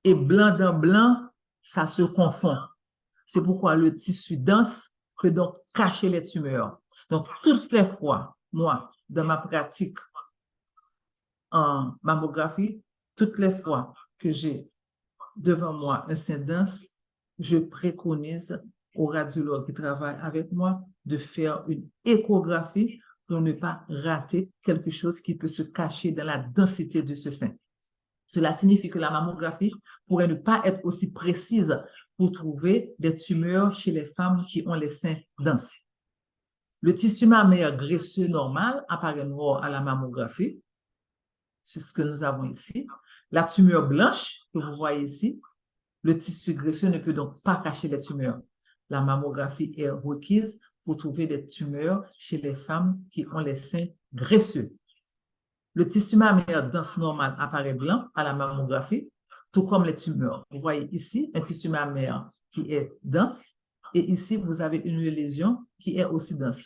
Et blanc dans blanc, ça se confond. C'est pourquoi le tissu dense peut donc cacher les tumeurs. Donc, toutes les fois, moi, dans ma pratique en mammographie, toutes les fois que j'ai devant moi un sein dense, je préconise au radiologue qui travaille avec moi de faire une échographie pour ne pas rater quelque chose qui peut se cacher dans la densité de ce sein. Cela signifie que la mammographie pourrait ne pas être aussi précise pour trouver des tumeurs chez les femmes qui ont les seins denses. Le tissu mammaire graisseux normal apparaît noir à la mammographie. C'est ce que nous avons ici. La tumeur blanche que vous voyez ici, le tissu graisseux ne peut donc pas cacher les tumeurs. La mammographie est requise pour trouver des tumeurs chez les femmes qui ont les seins graisseux. Le tissu mammaire dense normal apparaît blanc à la mammographie, tout comme les tumeurs. Vous voyez ici un tissu mammaire qui est dense et ici, vous avez une lésion qui est aussi dense.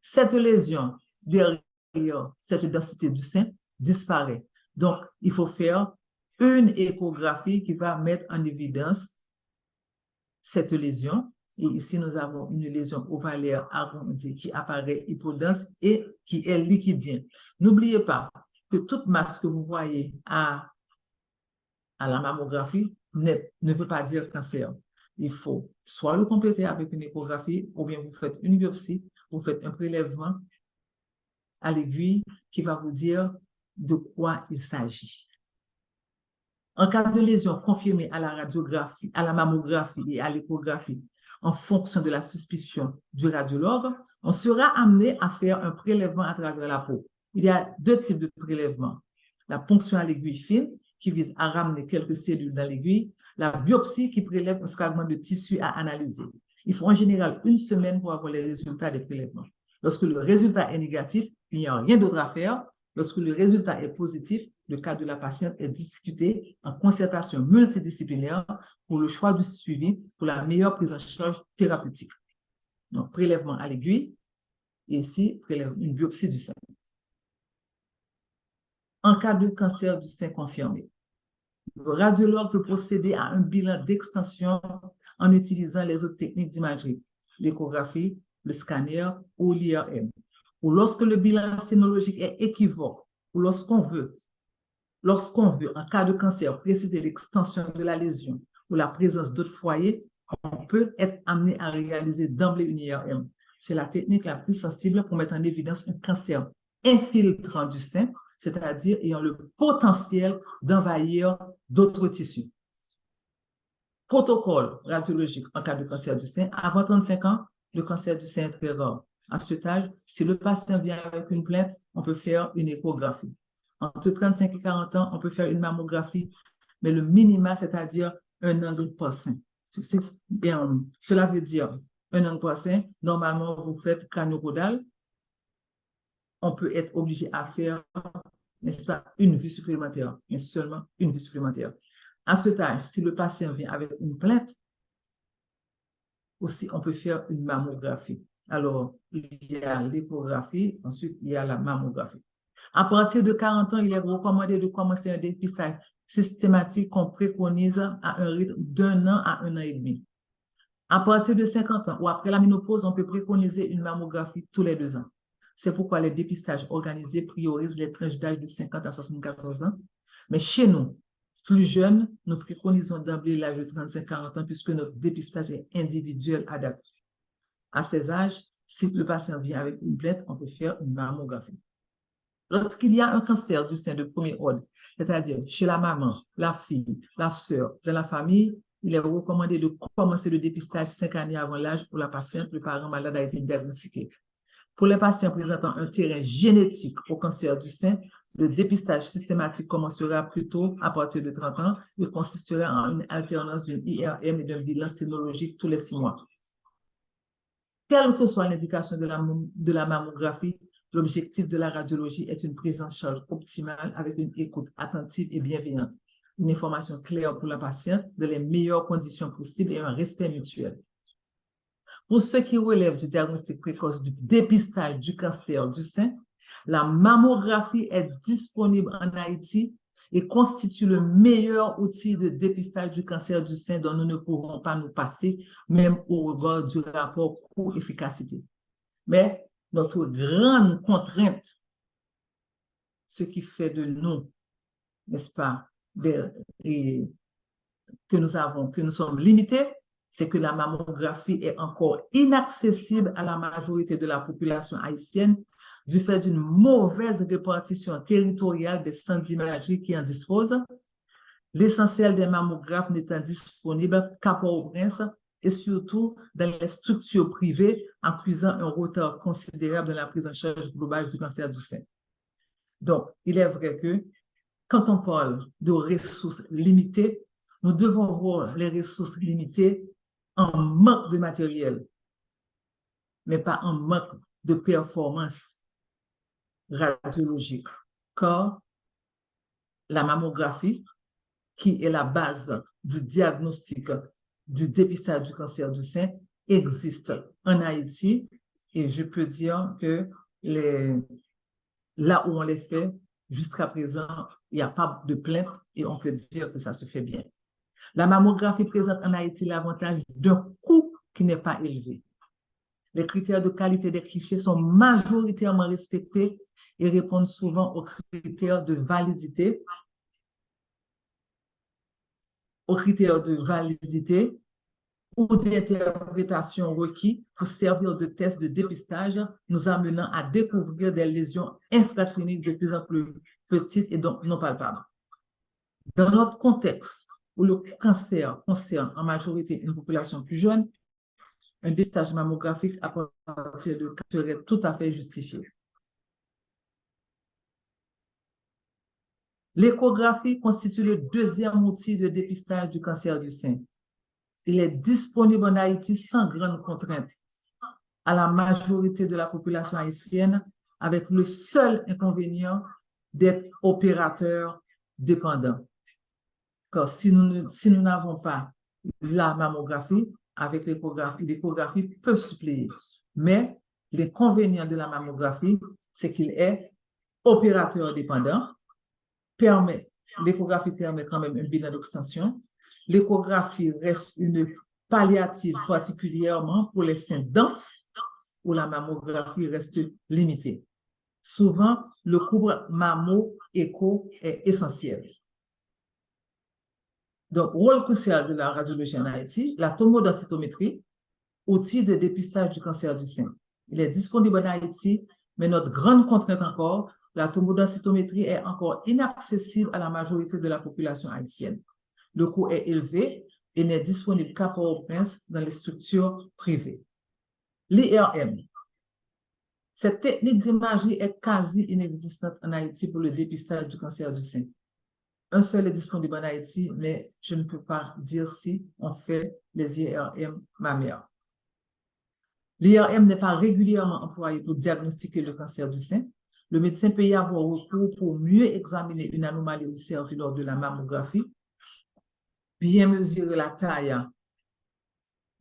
Cette lésion, derrière cette densité du sein, disparaît. Donc, il faut faire une échographie qui va mettre en évidence cette lésion. Et ici, nous avons une lésion ovalaire arrondie qui apparaît hypodense et qui est liquidien. N'oubliez pas que toute masse que vous voyez à la mammographie ne veut pas dire cancer. Il faut soit le compléter avec une échographie ou bien vous faites une biopsie, vous faites un prélèvement à l'aiguille qui va vous dire de quoi il s'agit. En cas de lésion confirmée à la radiographie, à la mammographie et à l'échographie, en fonction de la suspicion du radiologue, on sera amené à faire un prélèvement à travers la peau. Il y a deux types de prélèvements. La ponction à l'aiguille fine, qui vise à ramener quelques cellules dans l'aiguille. La biopsie, qui prélève un fragment de tissu à analyser. Il faut en général une semaine pour avoir les résultats des prélèvements. Lorsque le résultat est négatif, il n'y a rien d'autre à faire. Lorsque le résultat est positif, le cas de la patiente est discuté en concertation multidisciplinaire pour le choix du suivi pour la meilleure prise en charge thérapeutique. Donc, prélèvement à l'aiguille et ici, une biopsie du sein. En cas de cancer du sein confirmé, le radiologue peut procéder à un bilan d'extension en utilisant les autres techniques d'imagerie, l'échographie, le scanner ou l'IRM. Ou lorsque le bilan sénologique est équivoque, ou lorsqu'on veut, en cas de cancer, préciser l'extension de la lésion ou la présence d'autres foyers, on peut être amené à réaliser d'emblée une IRM. C'est la technique la plus sensible pour mettre en évidence un cancer infiltrant du sein, c'est-à-dire ayant le potentiel d'envahir d'autres tissus. Protocole radiologique en cas de cancer du sein. Avant 35 ans, le cancer du sein est très rare. À cet âge, si le patient vient avec une plainte, on peut faire une échographie. Entre 35 et 40 ans, on peut faire une mammographie, mais le minima, c'est-à-dire un angle par sein. Cela veut dire un angle par sein. Normalement, vous faites crânio-caudal. On peut être obligé à faire, n'est-ce pas, une vue supplémentaire, mais seulement une vue supplémentaire. À cet âge, si le patient vient avec une plainte, aussi, on peut faire une mammographie. Alors, il y a l'échographie, ensuite il y a la mammographie. À partir de 40 ans, il est recommandé de commencer un dépistage systématique qu'on préconise à un rythme d'1 an à 1 an et demi. À partir de 50 ans ou après la ménopause, on peut préconiser une mammographie tous les 2 ans. C'est pourquoi les dépistages organisés priorisent les tranches d'âge de 50 à 74 ans. Mais chez nous, plus jeunes, nous préconisons d'emblée l'âge de 35-40 ans puisque notre dépistage est individuel adapté. À ces âges, si le patient vient avec une plainte, on peut faire une mammographie. Lorsqu'il y a un cancer du sein de premier ordre, c'est-à-dire chez la maman, la fille, la sœur, dans la famille, il est recommandé de commencer le dépistage 5 années avant l'âge où la patiente, le parent malade a été diagnostiqué. Pour les patients présentant un terrain génétique au cancer du sein, le dépistage systématique commencera plutôt à partir de 30 ans et consistera en une alternance d'une IRM et d'un bilan sénologique tous les 6 mois. Quelle que soit l'indication de la mammographie, l'objectif de la radiologie est une prise en charge optimale avec une écoute attentive et bienveillante, une information claire pour la patiente dans les meilleures conditions possibles et un respect mutuel. Pour ceux qui relèvent du diagnostic précoce du dépistage du cancer du sein, la mammographie est disponible en Haïti et constitue le meilleur outil de dépistage du cancer du sein dont nous ne pourrons pas nous passer, même au regard du rapport coût-efficacité. Mais notre grande contrainte, ce qui fait de nous, n'est-ce pas, que nous sommes limités, c'est que la mammographie est encore inaccessible à la majorité de la population haïtienne du fait d'une mauvaise répartition territoriale des centres d'imagerie qui en disposent, l'essentiel des mammographes n'étant disponible qu'à Port-au-Prince et surtout dans les structures privées, accusant un retard considérable dans la prise en charge globale du cancer du sein. Donc, il est vrai que quand on parle de ressources limitées, nous devons voir les ressources limitées en manque de matériel, mais pas en manque de performance radiologique. Car la mammographie, qui est la base du diagnostic du dépistage du cancer du sein, existe en Haïti et je peux dire que là où on les fait, jusqu'à présent, il n'y a pas de plainte et on peut dire que ça se fait bien. La mammographie présente en Haïti l'avantage d'un coût qui n'est pas élevé. Les critères de qualité des clichés sont majoritairement respectés et répondent souvent aux critères de validité, ou d'interprétation requis pour servir de test de dépistage, nous amenant à découvrir des lésions infracliniques de plus en plus petites et donc non palpables. Dans notre contexte, où le cancer concerne en majorité une population plus jeune, un dépistage mammographique à partir de 4 serait tout à fait justifié. L'échographie constitue le deuxième outil de dépistage du cancer du sein. Il est disponible en Haïti sans grande contrainte à la majorité de la population haïtienne, avec le seul inconvénient d'être opérateur dépendant. Car si nous n'avons pas la mammographie, avec l'échographie peut suppléer. Mais l'inconvénient de la mammographie, c'est qu'il est opérateur dépendant, l'échographie permet quand même un bilan d'extension. L'échographie reste une palliative particulièrement pour les seins denses où la mammographie reste limitée. Souvent, le couple mammo-écho est essentiel. Donc, rôle crucial de la radiologie en Haïti, la tomodensitométrie, outil de dépistage du cancer du sein. Il est disponible en Haïti, mais notre grande contrainte encore, la tomodensitométrie est encore inaccessible à la majorité de la population haïtienne. Le coût est élevé et n'est disponible qu'à Port-au-Prince dans les structures privées. L'IRM. Cette technique d'imagerie est quasi inexistante en Haïti pour le dépistage du cancer du sein. Un seul est disponible en Haïti, mais je ne peux pas dire si on fait les IRM mammaires. L'IRM n'est pas régulièrement employé pour diagnostiquer le cancer du sein. Le médecin peut y avoir recours pour mieux examiner une anomalie observée lors de la mammographie, bien mesurer la taille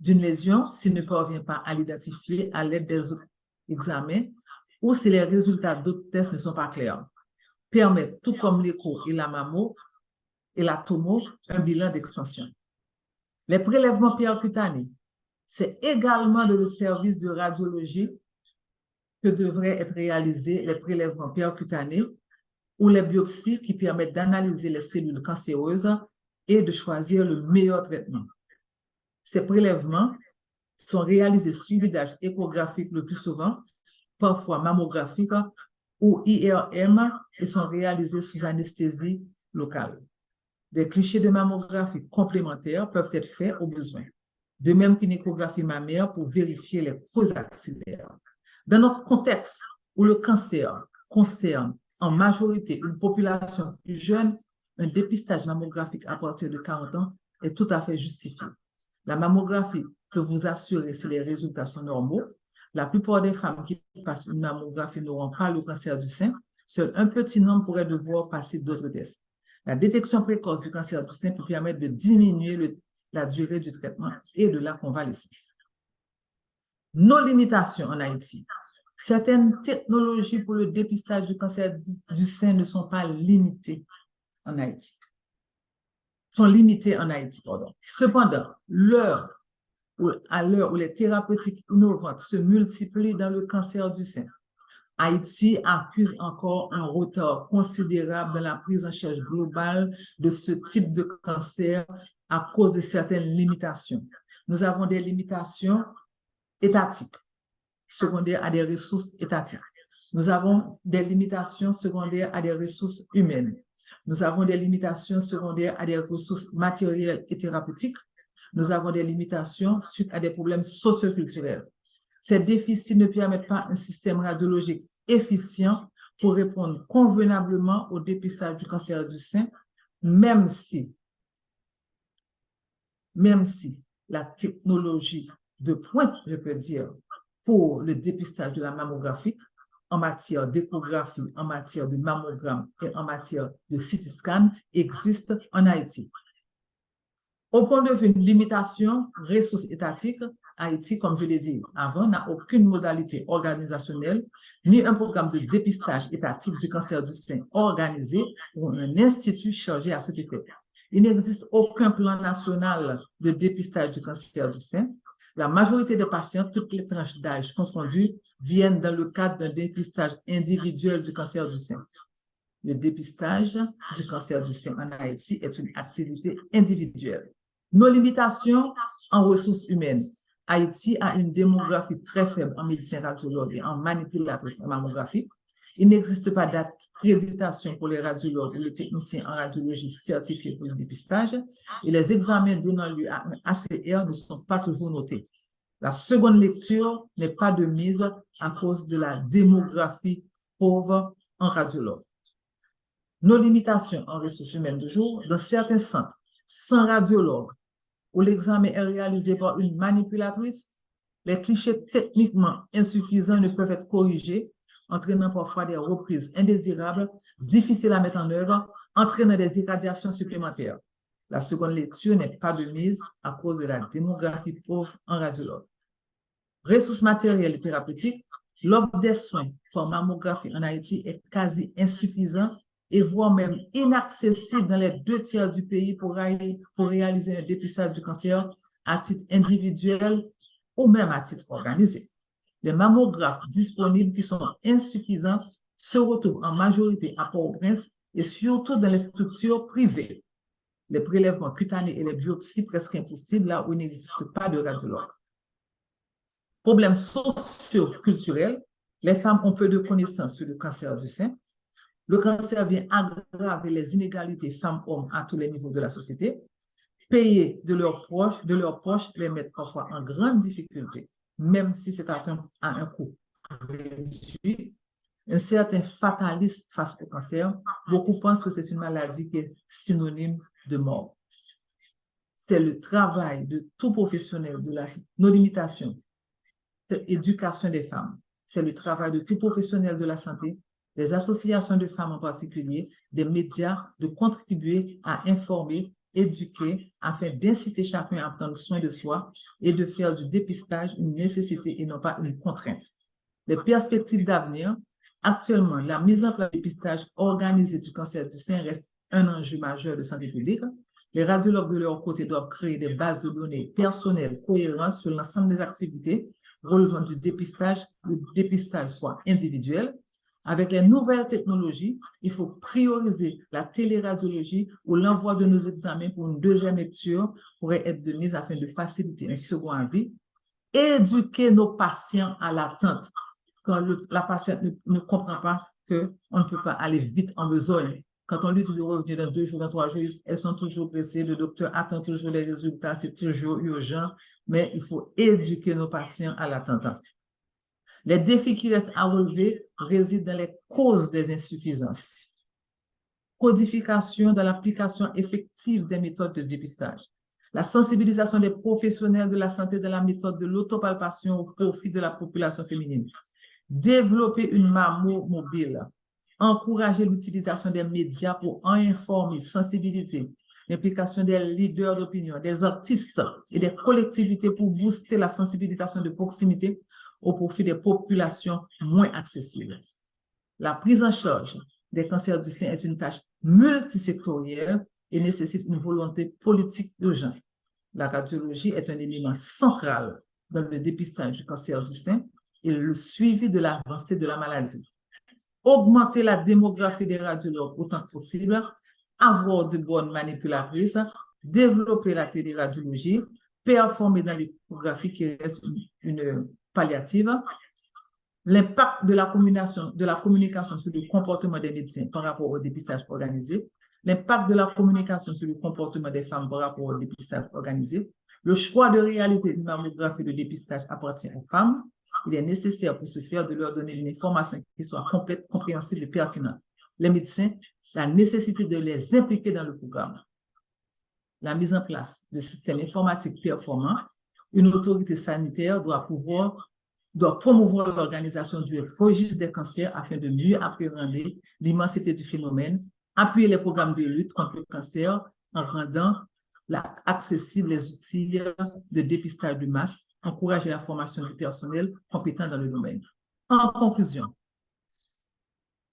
d'une lésion s'il ne parvient pas à l'identifier à l'aide des autres examens ou si les résultats d'autres tests ne sont pas clairs. Permet, tout comme l'écho et la mammo et la tomo, un bilan d'extension. Les prélèvements percutanés, c'est également dans le service de radiologie que devraient être réalisés les prélèvements percutanés ou les biopsies qui permettent d'analyser les cellules cancéreuses et de choisir le meilleur traitement. Ces prélèvements sont réalisés suividage échographique le plus souvent, parfois mammographique ou IRM, et sont réalisés sous anesthésie locale. Des clichés de mammographie complémentaires peuvent être faits au besoin, de même qu'une échographie mammaire pour vérifier les causes axillaires. Dans notre contexte où le cancer concerne en majorité une population plus jeune, un dépistage mammographique à partir de 40 ans est tout à fait justifié. La mammographie peut vous assurer si les résultats sont normaux. La plupart des femmes qui passent une mammographie n'auront pas le cancer du sein. Seul un petit nombre pourrait devoir passer d'autres tests. La détection précoce du cancer du sein peut permettre de diminuer la durée du traitement et de la convalescence. Nos limitations en Haïti. Certaines technologies pour le dépistage du cancer du sein ne sont pas limitées en Haïti. Sont limitées en Haïti, pardon. Cependant, à l'heure où les thérapeutiques innovantes se multiplient dans le cancer du sein, Haïti accuse encore un retard considérable dans la prise en charge globale de ce type de cancer à cause de certaines limitations. Nous avons des limitations étatiques, secondaires à des ressources étatiques. Nous avons des limitations secondaires à des ressources humaines. Nous avons des limitations secondaires à des ressources matérielles et thérapeutiques. Nous avons des limitations suite à des problèmes socioculturels. Ces déficits ne permettent pas un système radiologique efficient pour répondre convenablement au dépistage du cancer du sein, même si la technologie de pointe, je peux dire, pour le dépistage de la mammographie en matière d'échographie, en matière de mammogramme et en matière de CT scan existe en Haïti. Au point de vue de limitation, ressources étatiques, Haïti, comme je l'ai dit avant, n'a aucune modalité organisationnelle ni un programme de dépistage étatique du cancer du sein organisé ou un institut chargé à cet effet. Il n'existe aucun plan national de dépistage du cancer du sein. La majorité des patients, toutes les tranches d'âge confondues, viennent dans le cadre d'un dépistage individuel du cancer du sein. Le dépistage du cancer du sein en Haïti est une activité individuelle. Nos limitations en ressources humaines. Haïti a une démographie très faible en médecine radiologue et en manipulatrice en mammographie. Il n'existe pas d'accréditation pour les radiologues ou les techniciens en radiologie certifiés pour le dépistage et les examens donnant lieu à un ACR ne sont pas toujours notés. La seconde lecture n'est pas de mise à cause de la démographie pauvre en radiologue. Nos limitations en ressources humaines de jour, dans certains centres, sans radiologue, où l'examen est réalisé par une manipulatrice, les clichés techniquement insuffisants ne peuvent être corrigés, entraînant parfois des reprises indésirables, difficiles à mettre en œuvre, entraînant des irradiations supplémentaires. La seconde lecture n'est pas de mise à cause de la démographie pauvre en radiologue. Ressources matérielles et thérapeutiques, l'offre des soins par mammographie en Haïti est quasi insuffisante et voire même inaccessible dans les 2/3 du pays pour réaliser un dépistage du cancer à titre individuel ou même à titre organisé. Les mammographes disponibles qui sont insuffisants se retrouvent en majorité à Port-au-Prince et surtout dans les structures privées. Les prélèvements cutanés et les biopsies presque impossibles là où il n'existe pas de radiologue. Problèmes socio-culturels, les femmes ont peu de connaissances sur le cancer du sein. Le cancer vient aggraver les inégalités femmes-hommes à tous les niveaux de la société. Payer de leurs proches les mettre parfois en grande difficulté, même si c'est à un coût réduit. Un certain fatalisme face au cancer. Beaucoup pensent que c'est une maladie qui est synonyme de mort. C'est le travail de tout professionnel de nos limitations, c'est l'éducation des femmes. C'est le travail de tout professionnel de la santé, des associations de femmes en particulier, des médias, de contribuer à informer éduquer afin d'inciter chacun à prendre soin de soi et de faire du dépistage une nécessité et non pas une contrainte. Les perspectives d'avenir, actuellement, la mise en place du dépistage organisé du cancer du sein reste un enjeu majeur de santé publique. Les radiologues de leur côté doivent créer des bases de données personnelles cohérentes sur l'ensemble des activités relevant du dépistage, le dépistage soit individuel. Avec les nouvelles technologies, il faut prioriser la téléradiologie ou l'envoi de nos examens pour une deuxième lecture pourrait être de mise afin de faciliter un second avis. Éduquer nos patients à l'attente. Quand la patiente ne comprend pas qu'on ne peut pas aller vite en besogne. Quand on lui dit de revenir dans 2 jours, dans 3 jours, elles sont toujours pressées, le docteur attend toujours les résultats, c'est toujours urgent, mais il faut éduquer nos patients à l'attente. Les défis qui restent à relever résident dans les causes des insuffisances. Codification dans l'application effective des méthodes de dépistage. La sensibilisation des professionnels de la santé dans la méthode de l'autopalpation au profit de la population féminine. Développer une mammo mobile. Encourager l'utilisation des médias pour en informer, sensibiliser. L'implication des leaders d'opinion, des artistes et des collectivités pour booster la sensibilisation de proximité au profit des populations moins accessibles. La prise en charge des cancers du sein est une tâche multisectorielle et nécessite une volonté politique urgente. La radiologie est un élément central dans le dépistage du cancer du sein et le suivi de l'avancée de la maladie. Augmenter la démographie des radiologues autant que possible, avoir de bonnes manipulatrices, développer la téléradiologie, performer dans l'échographie qui reste une palliative, l'impact de la communication sur le comportement des médecins par rapport au dépistage organisé, l'impact de la communication sur le comportement des femmes par rapport au dépistage organisé, le choix de réaliser une mammographie de dépistage appartient aux femmes. Il est nécessaire pour ce faire de leur donner une information qui soit complète, compréhensible et pertinente. Les médecins, la nécessité de les impliquer dans le programme. La mise en place de systèmes informatiques performants. Une autorité sanitaire doit promouvoir l'organisation du registre des cancers afin de mieux appréhender l'immensité du phénomène, appuyer les programmes de lutte contre le cancer en rendant accessibles les outils de dépistage de masse, encourager la formation du personnel compétent dans le domaine. En conclusion,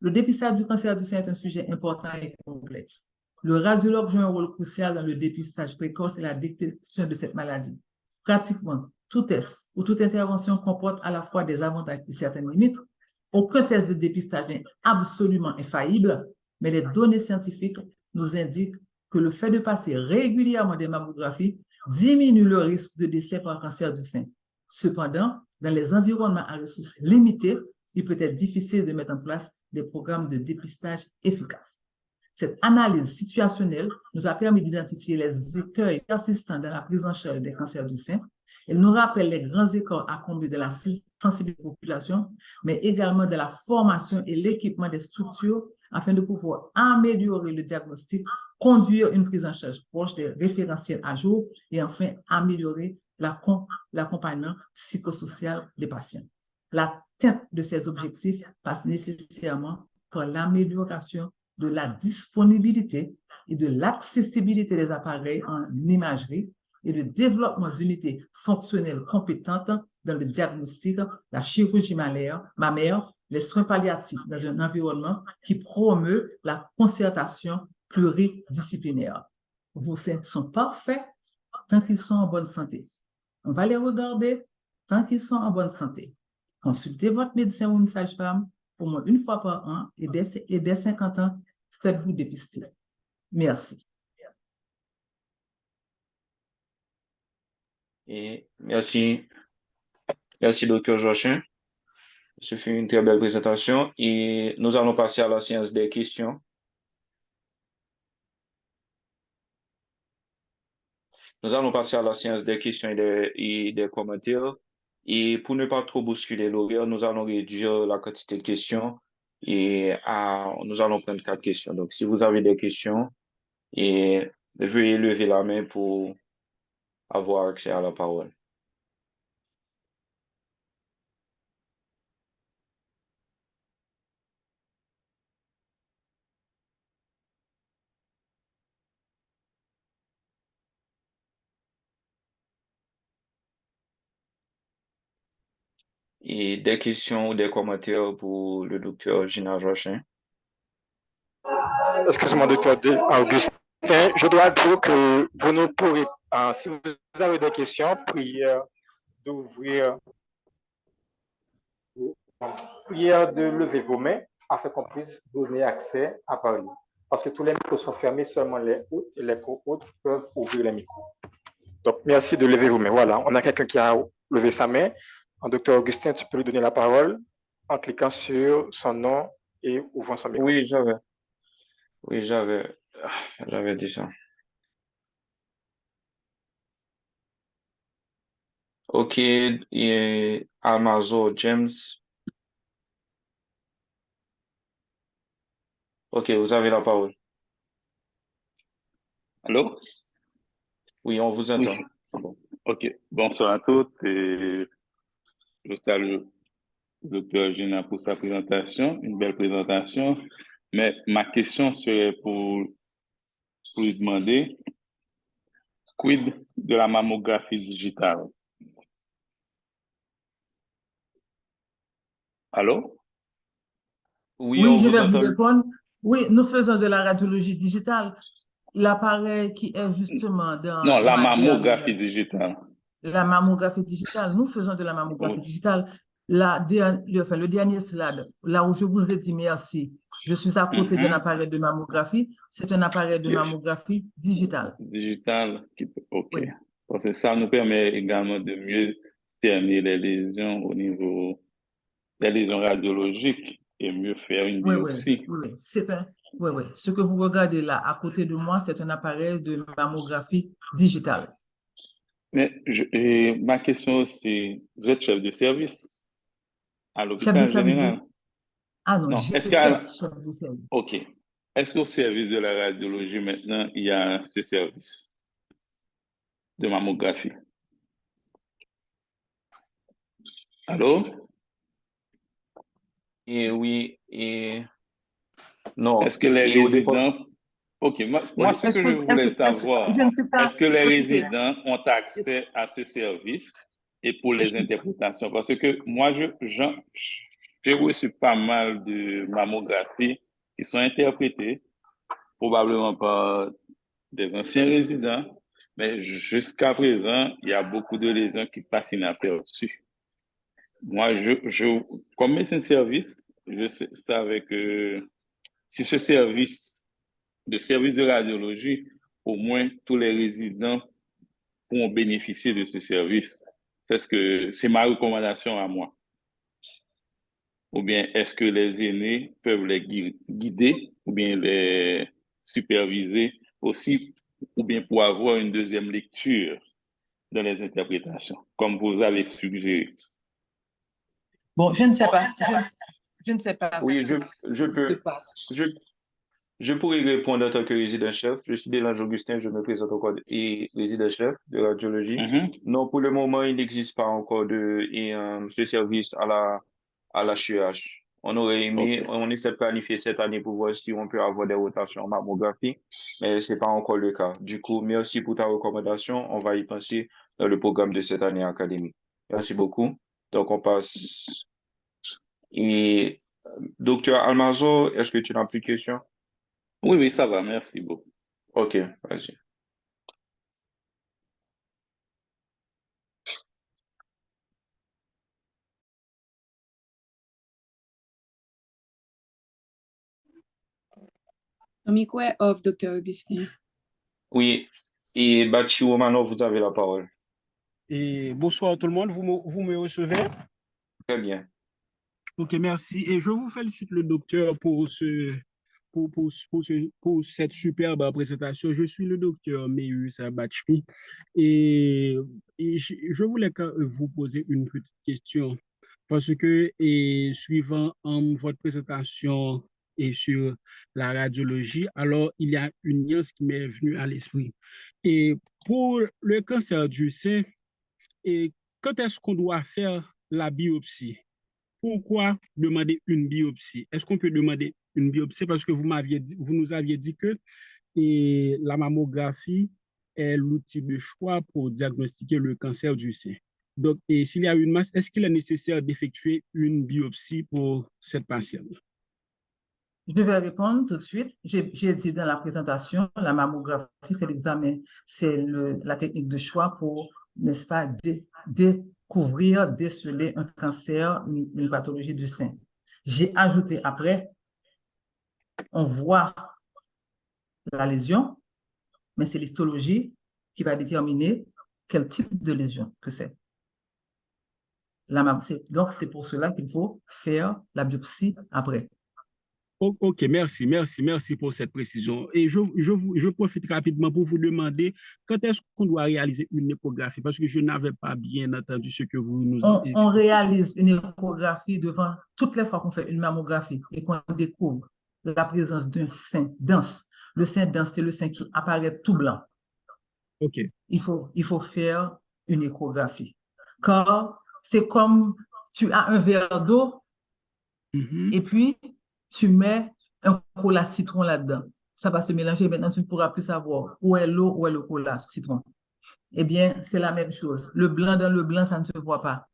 le dépistage du cancer du sein est un sujet important et complexe. Le radiologue joue un rôle crucial dans le dépistage précoce et la détection de cette maladie. Pratiquement, tout test ou toute intervention comporte à la fois des avantages et certaines limites. Aucun test de dépistage n'est absolument infaillible, mais les données scientifiques nous indiquent que le fait de passer régulièrement des mammographies diminue le risque de décès par cancer du sein. Cependant, dans les environnements à ressources limitées, il peut être difficile de mettre en place des programmes de dépistage efficaces. Cette analyse situationnelle nous a permis d'identifier les écueils persistants dans la prise en charge des cancers du sein. Elle nous rappelle les grands écarts à combler de la sensibilité de la population, mais également de la formation et l'équipement des structures afin de pouvoir améliorer le diagnostic, conduire une prise en charge proche des référentiels à jour et enfin améliorer l'accompagnement psychosocial des patients. L'atteinte de ces objectifs passe nécessairement par l'amélioration de la disponibilité et de l'accessibilité des appareils en imagerie et le développement d'unités fonctionnelles compétentes dans le diagnostic, la chirurgie mammaire, les soins palliatifs dans un environnement qui promeut la concertation pluridisciplinaire. Vos seins sont parfaits tant qu'ils sont en bonne santé. On va les regarder tant qu'ils sont en bonne santé. Consultez votre médecin ou une sage-femme au moins une fois par an et dès 50 ans, faites-vous dépister. Merci. Et merci, Dr. Joachim. Ce fut une très belle présentation et nous allons passer à la séance des questions. Nous allons passer à la séance des questions et des commentaires. Et pour ne pas trop bousculer l'horaire, nous allons réduire la quantité de questions et nous allons prendre 4 questions. Donc, si vous avez des questions, veuillez lever la main pour avoir accès à la parole. Et des questions ou des commentaires pour le docteur Gina Joachim? Excusez-moi, docteur Augustin. Je dois dire que vous ne pourrez, si vous avez des questions, prière de lever vos mains afin qu'on puisse donner accès à parler. Parce que tous les micros sont fermés, seulement les co-hôtes peuvent ouvrir les micros. Donc, merci de lever vos mains. Voilà, on a quelqu'un qui a levé sa main. Docteur Augustin, tu peux lui donner la parole en cliquant sur son nom et ouvrant son micro. Oui, j'avais dit ça. OK, et Almazo James. OK, vous avez la parole. Allô? Oui, on vous entend. Oui. Bon. OK. Bonsoir à toutes. Et je salue le docteur Gina pour sa présentation, une belle présentation. Mais ma question serait pour lui demander, quid de la mammographie digitale? Allô? Oui, Oui, on je vous vais vous entend. répondre. Oui, nous faisons de la radiologie digitale. L'appareil qui est justement dans Non, la ma mammographie dernière, digitale. la mammographie digitale, nous faisons de la mammographie Oui. digitale. Le dernier slide, là où je vous ai dit merci, je suis à côté d'un appareil de mammographie. C'est un appareil de mammographie digitale. Digital, OK. Oui. Parce que ça nous permet également de mieux cerner les lésions au niveau des lésions radiologiques et mieux faire une biopsie. Oui. Oui. Ce que vous regardez là, à côté de moi, c'est un appareil de mammographie digitale. Mais ma question, c'est, vous êtes chef de service à Chef de l'hôpital service général? Ah non, Non, j'étais chef de service. OK. Est-ce qu'au service de la radiologie, maintenant, il y a ce service de mammographie? Allô? Et oui, et non. Est-ce que les Et au départ, résidents... OK, moi, ce que je voulais savoir, je ne peux pas est-ce que les écouter. résidents ont accès à ce service et pour les interprétations? Parce que moi, j'ai reçu pas mal de mammographies qui sont interprétées, probablement par des anciens résidents, mais jusqu'à présent, il y a beaucoup de lésions qui passent inaperçues. Moi, comme médecin de service, je savais que si ce service de radiologie, au moins tous les résidents pourront bénéficier de ce service. C'est ma recommandation à moi. Ou bien est-ce que les aînés peuvent les guider ou bien les superviser aussi, ou bien pour avoir une deuxième lecture dans les interprétations, comme vous avez suggéré? Bon, je ne sais pas. Je ne sais pas. oui, ce qui se passe. je pourrais répondre en tant que résident-chef. Je suis Bélange Augustin, je me présente encore et résident-chef de radiologie. Non, pour le moment, il n'existe pas encore ce service à la CHUH. On aurait aimé, on essaie de planifier cette année pour voir si on peut avoir des rotations en mammographie, mais ce n'est pas encore le cas. Du coup, merci pour ta recommandation. On va y penser dans le programme de cette année académique. Merci beaucoup. Donc, on passe. Et docteur Almazo, est-ce que tu n'as plus de questions? Oui, ça va, merci beaucoup. OK, vas-y. Ton micro est off, docteur Augustin. Oui, et Bachi Romano, vous avez la parole. Et bonsoir tout le monde, vous me recevez? Très bien. Ok, merci. Et je vous félicite le docteur pour cette superbe présentation. Je suis le docteur Meus Abachmi et je voulais vous poser une petite question parce que suivant votre présentation et sur la radiologie, alors il y a une nuance qui m'est venue à l'esprit. Et pour le cancer du sein, et quand est-ce qu'on doit faire la biopsie? Pourquoi demander une biopsie? Est-ce qu'on peut demander une biopsie? Parce que vous nous aviez dit que la mammographie est l'outil de choix pour diagnostiquer le cancer du sein. Donc, et s'il y a une masse, est-ce qu'il est nécessaire d'effectuer une biopsie pour cette patiente? Je vais répondre tout de suite. J'ai dit dans la présentation, la mammographie, c'est l'examen, c'est la technique de choix pour, n'est-ce pas, découvrir, déceler un cancer, une pathologie du sein. J'ai ajouté après, on voit la lésion, mais c'est l'histologie qui va déterminer quel type de lésion que c'est. Donc, c'est pour cela qu'il faut faire la biopsie après. Ok, merci pour cette précision. Et je profite rapidement pour vous demander quand est-ce qu'on doit réaliser une échographie, parce que je n'avais pas bien entendu ce que vous nous On expliquez. réalise une échographie devant toutes les fois qu'on fait une mammographie et qu'on découvre la présence d'un sein dense. Le sein dense, c'est le sein qui apparaît tout blanc. Ok. Il faut faire une échographie. Car c'est comme tu as un verre d'eau et puis tu mets un cola citron là-dedans. Ça va se mélanger. Maintenant, tu ne pourras plus savoir où est l'eau, où est le cola citron. Eh bien, c'est la même chose. Le blanc dans le blanc, ça ne se voit pas.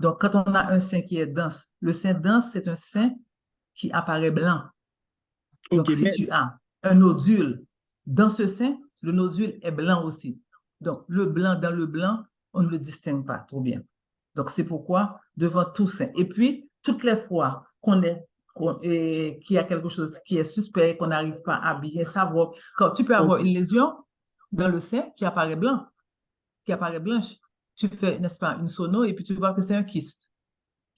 Donc, quand on a un sein qui est dense, le sein dense, c'est un sein qui apparaît blanc. Donc, Ok, si tu as un nodule dans ce sein, le nodule est blanc aussi. Donc, le blanc dans le blanc, on ne le distingue pas trop bien. Donc, c'est pourquoi, devant tout sein. Et puis, toutes les fois qu'il y a quelque chose qui est suspect, qu'on n'arrive pas à bien savoir, quand tu peux avoir une lésion dans le sein qui apparaît blanc, qui apparaît blanche, tu fais, n'est-ce pas, une sono et puis tu vois que c'est un kyste.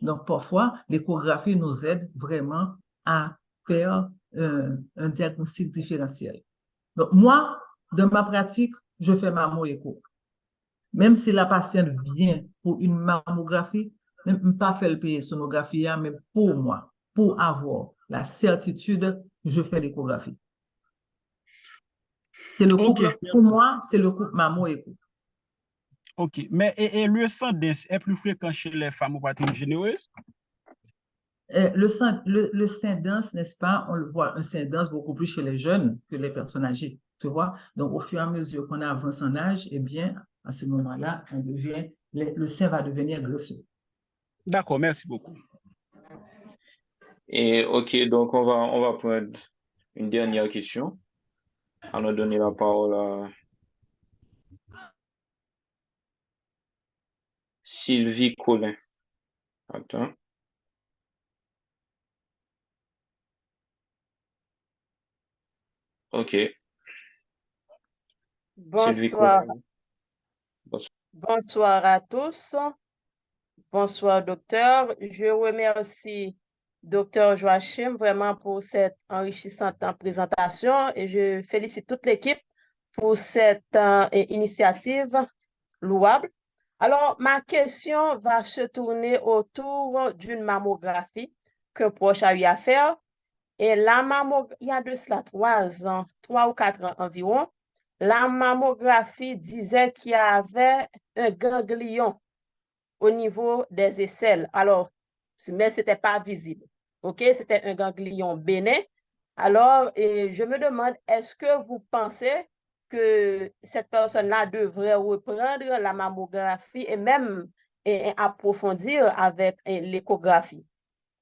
Donc, parfois, l'échographie nous aide vraiment à faire un diagnostic différentiel. Donc, moi, dans ma pratique, je fais mammo-écho. Même si la patiente vient pour une mammographie, même pas faire le payer sonographie, mais pour moi, pour avoir la certitude, je fais l'échographie. C'est le couple, pour moi, c'est le couple mammo-écho. Ok, mais et le sang dense est plus fréquent chez les femmes aux pathologies généreuses? Le sein dense, n'est-ce pas, on le voit, un sein dense beaucoup plus chez les jeunes que les personnes âgées, tu vois. Donc, au fur et à mesure qu'on avance en âge, eh bien, à ce moment-là, le sein va devenir graisseux. D'accord, merci beaucoup. Et OK, donc on va prendre une dernière question. On va donner la parole à Sylvie Collin. Attends. OK. Sylvie Bonsoir. Collin. Bonsoir à tous. Bonsoir, docteur. Je remercie docteur Joachim vraiment pour cette enrichissante présentation et je félicite toute l'équipe pour cette initiative louable. Alors, ma question va se tourner autour d'une mammographie qu'un proche a eu à faire. Et la mammographie, il y a de cela 3 ans, 3 ou 4 ans environ, la mammographie disait qu'il y avait un ganglion au niveau des aisselles. Alors, mais ce n'était pas visible. OK? C'était un ganglion bénin. Alors, je me demande, est-ce que vous pensez que cette personne-là devrait reprendre la mammographie et même approfondir avec l'échographie?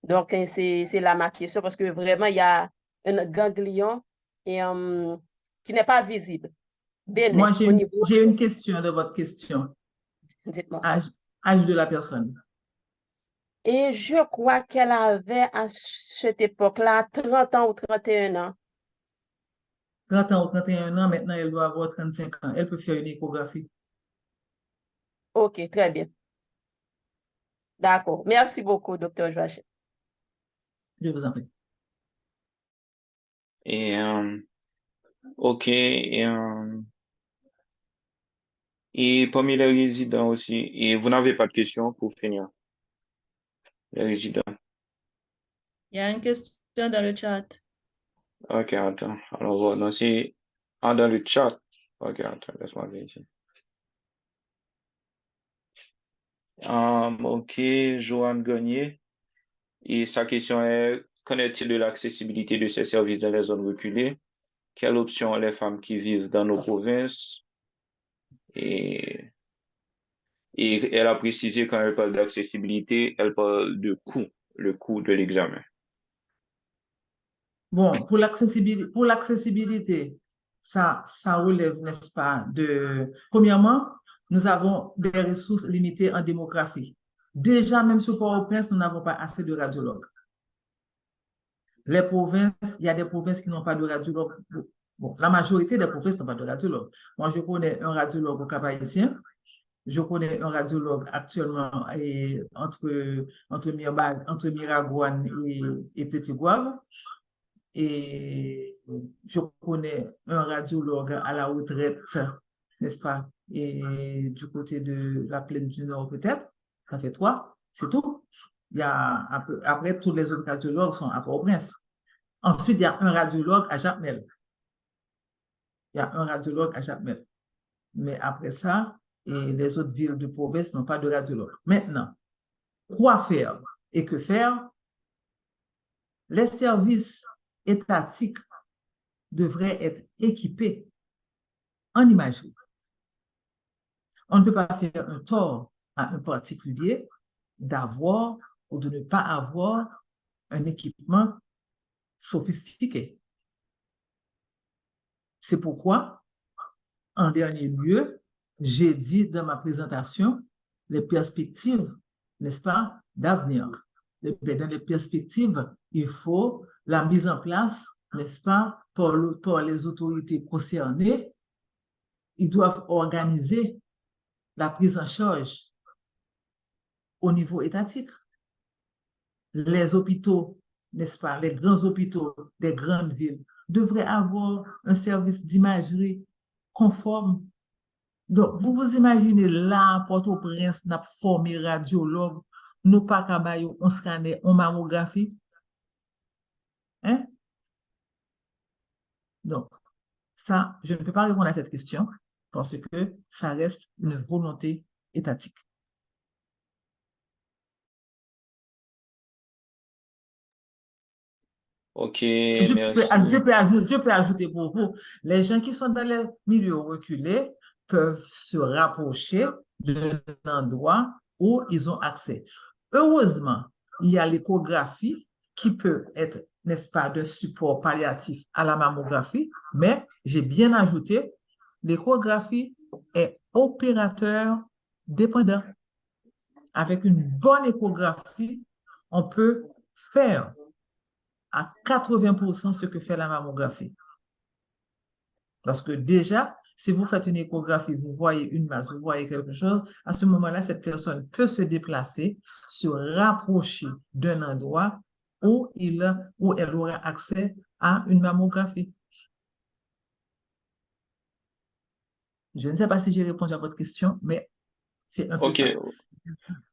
Donc, c'est là ma question parce que vraiment, il y a un ganglion qui n'est pas visible. Bénin, Moi, au niveau. j'ai une question de votre question. Dites-moi. Âge de la personne. Et je crois qu'elle avait à cette époque-là 30 ans ou 31 ans. 30 ans ou 31 ans, maintenant elle doit avoir 35 ans. Elle peut faire une échographie. OK, très bien. D'accord. Merci beaucoup, docteur Joachim. Je vous en prie. Et OK. Et parmi les résidents aussi, et vous n'avez pas de questions pour finir? Les résidents. Il y a une question dans le chat. OK, attends. Alors, voilà, c'est dans le chat. OK, attends, laisse-moi vérifier. OK, Joanne Gagné. Et sa question est, qu'en est-il de l'accessibilité de ces services dans les zones reculées? Quelles options ont les femmes qui vivent dans nos provinces? Et Et elle a précisé quand elle parle d'accessibilité, elle parle de coût, le coût de l'examen. Bon, pour l'accessibilité, ça relève, n'est-ce pas, de... Premièrement, nous avons des ressources limitées en démographie. Déjà, même sur Port-au-Prince, nous n'avons pas assez de radiologues. Les provinces, il y a des provinces qui n'ont pas de radiologues. Bon, la majorité des provinces n'ont pas de radiologues. Moi, je connais un radiologue au Cap-Haïtien. Je connais un radiologue actuellement entre Miragouane et Petit-Gouave. Et je connais un radiologue à la retraite, n'est-ce pas? Et du côté de la plaine du Nord, peut-être. Ça fait 3, c'est tout. Il y a après, tous les autres radiologues sont à Port-au-Prince. Ensuite, il y a un radiologue à Jacmel. Mais après ça, et les autres villes de province n'ont pas de radiologue. Maintenant, quoi faire et que faire? Les services étatiques devraient être équipés en imagerie. On ne peut pas faire un tort à un particulier d'avoir ou de ne pas avoir un équipement sophistiqué. C'est pourquoi, en dernier lieu, j'ai dit dans ma présentation les perspectives, n'est-ce pas, d'avenir. Dans les perspectives, il faut la mise en place, n'est-ce pas, par les autorités concernées. Ils doivent organiser la prise en charge au niveau étatique. Les hôpitaux, n'est-ce pas, les grands hôpitaux des grandes villes devraient avoir un service d'imagerie conforme. Donc, vous vous imaginez là, Port-au-Prince, n'a formé radiologue, nous pas cabaye, on scanner, on mammographie. Hein? Donc, ça, je ne peux pas répondre à cette question parce que ça reste une volonté étatique. Ok, Je merci. peux ajouter pour vous, les gens qui sont dans les milieux reculés peuvent se rapprocher d'un endroit où ils ont accès. Heureusement, il y a l'échographie qui peut être, n'est-ce pas, de support palliatif à la mammographie, mais j'ai bien ajouté, l'échographie est opérateur dépendant. Avec une bonne échographie, on peut faire à 80% ce que fait la mammographie. Parce que déjà, si vous faites une échographie, vous voyez une masse, vous voyez quelque chose, à ce moment-là, cette personne peut se déplacer, se rapprocher d'un endroit où elle aura accès à une mammographie. Je ne sais pas si j'ai répondu à votre question, mais c'est un peu ça.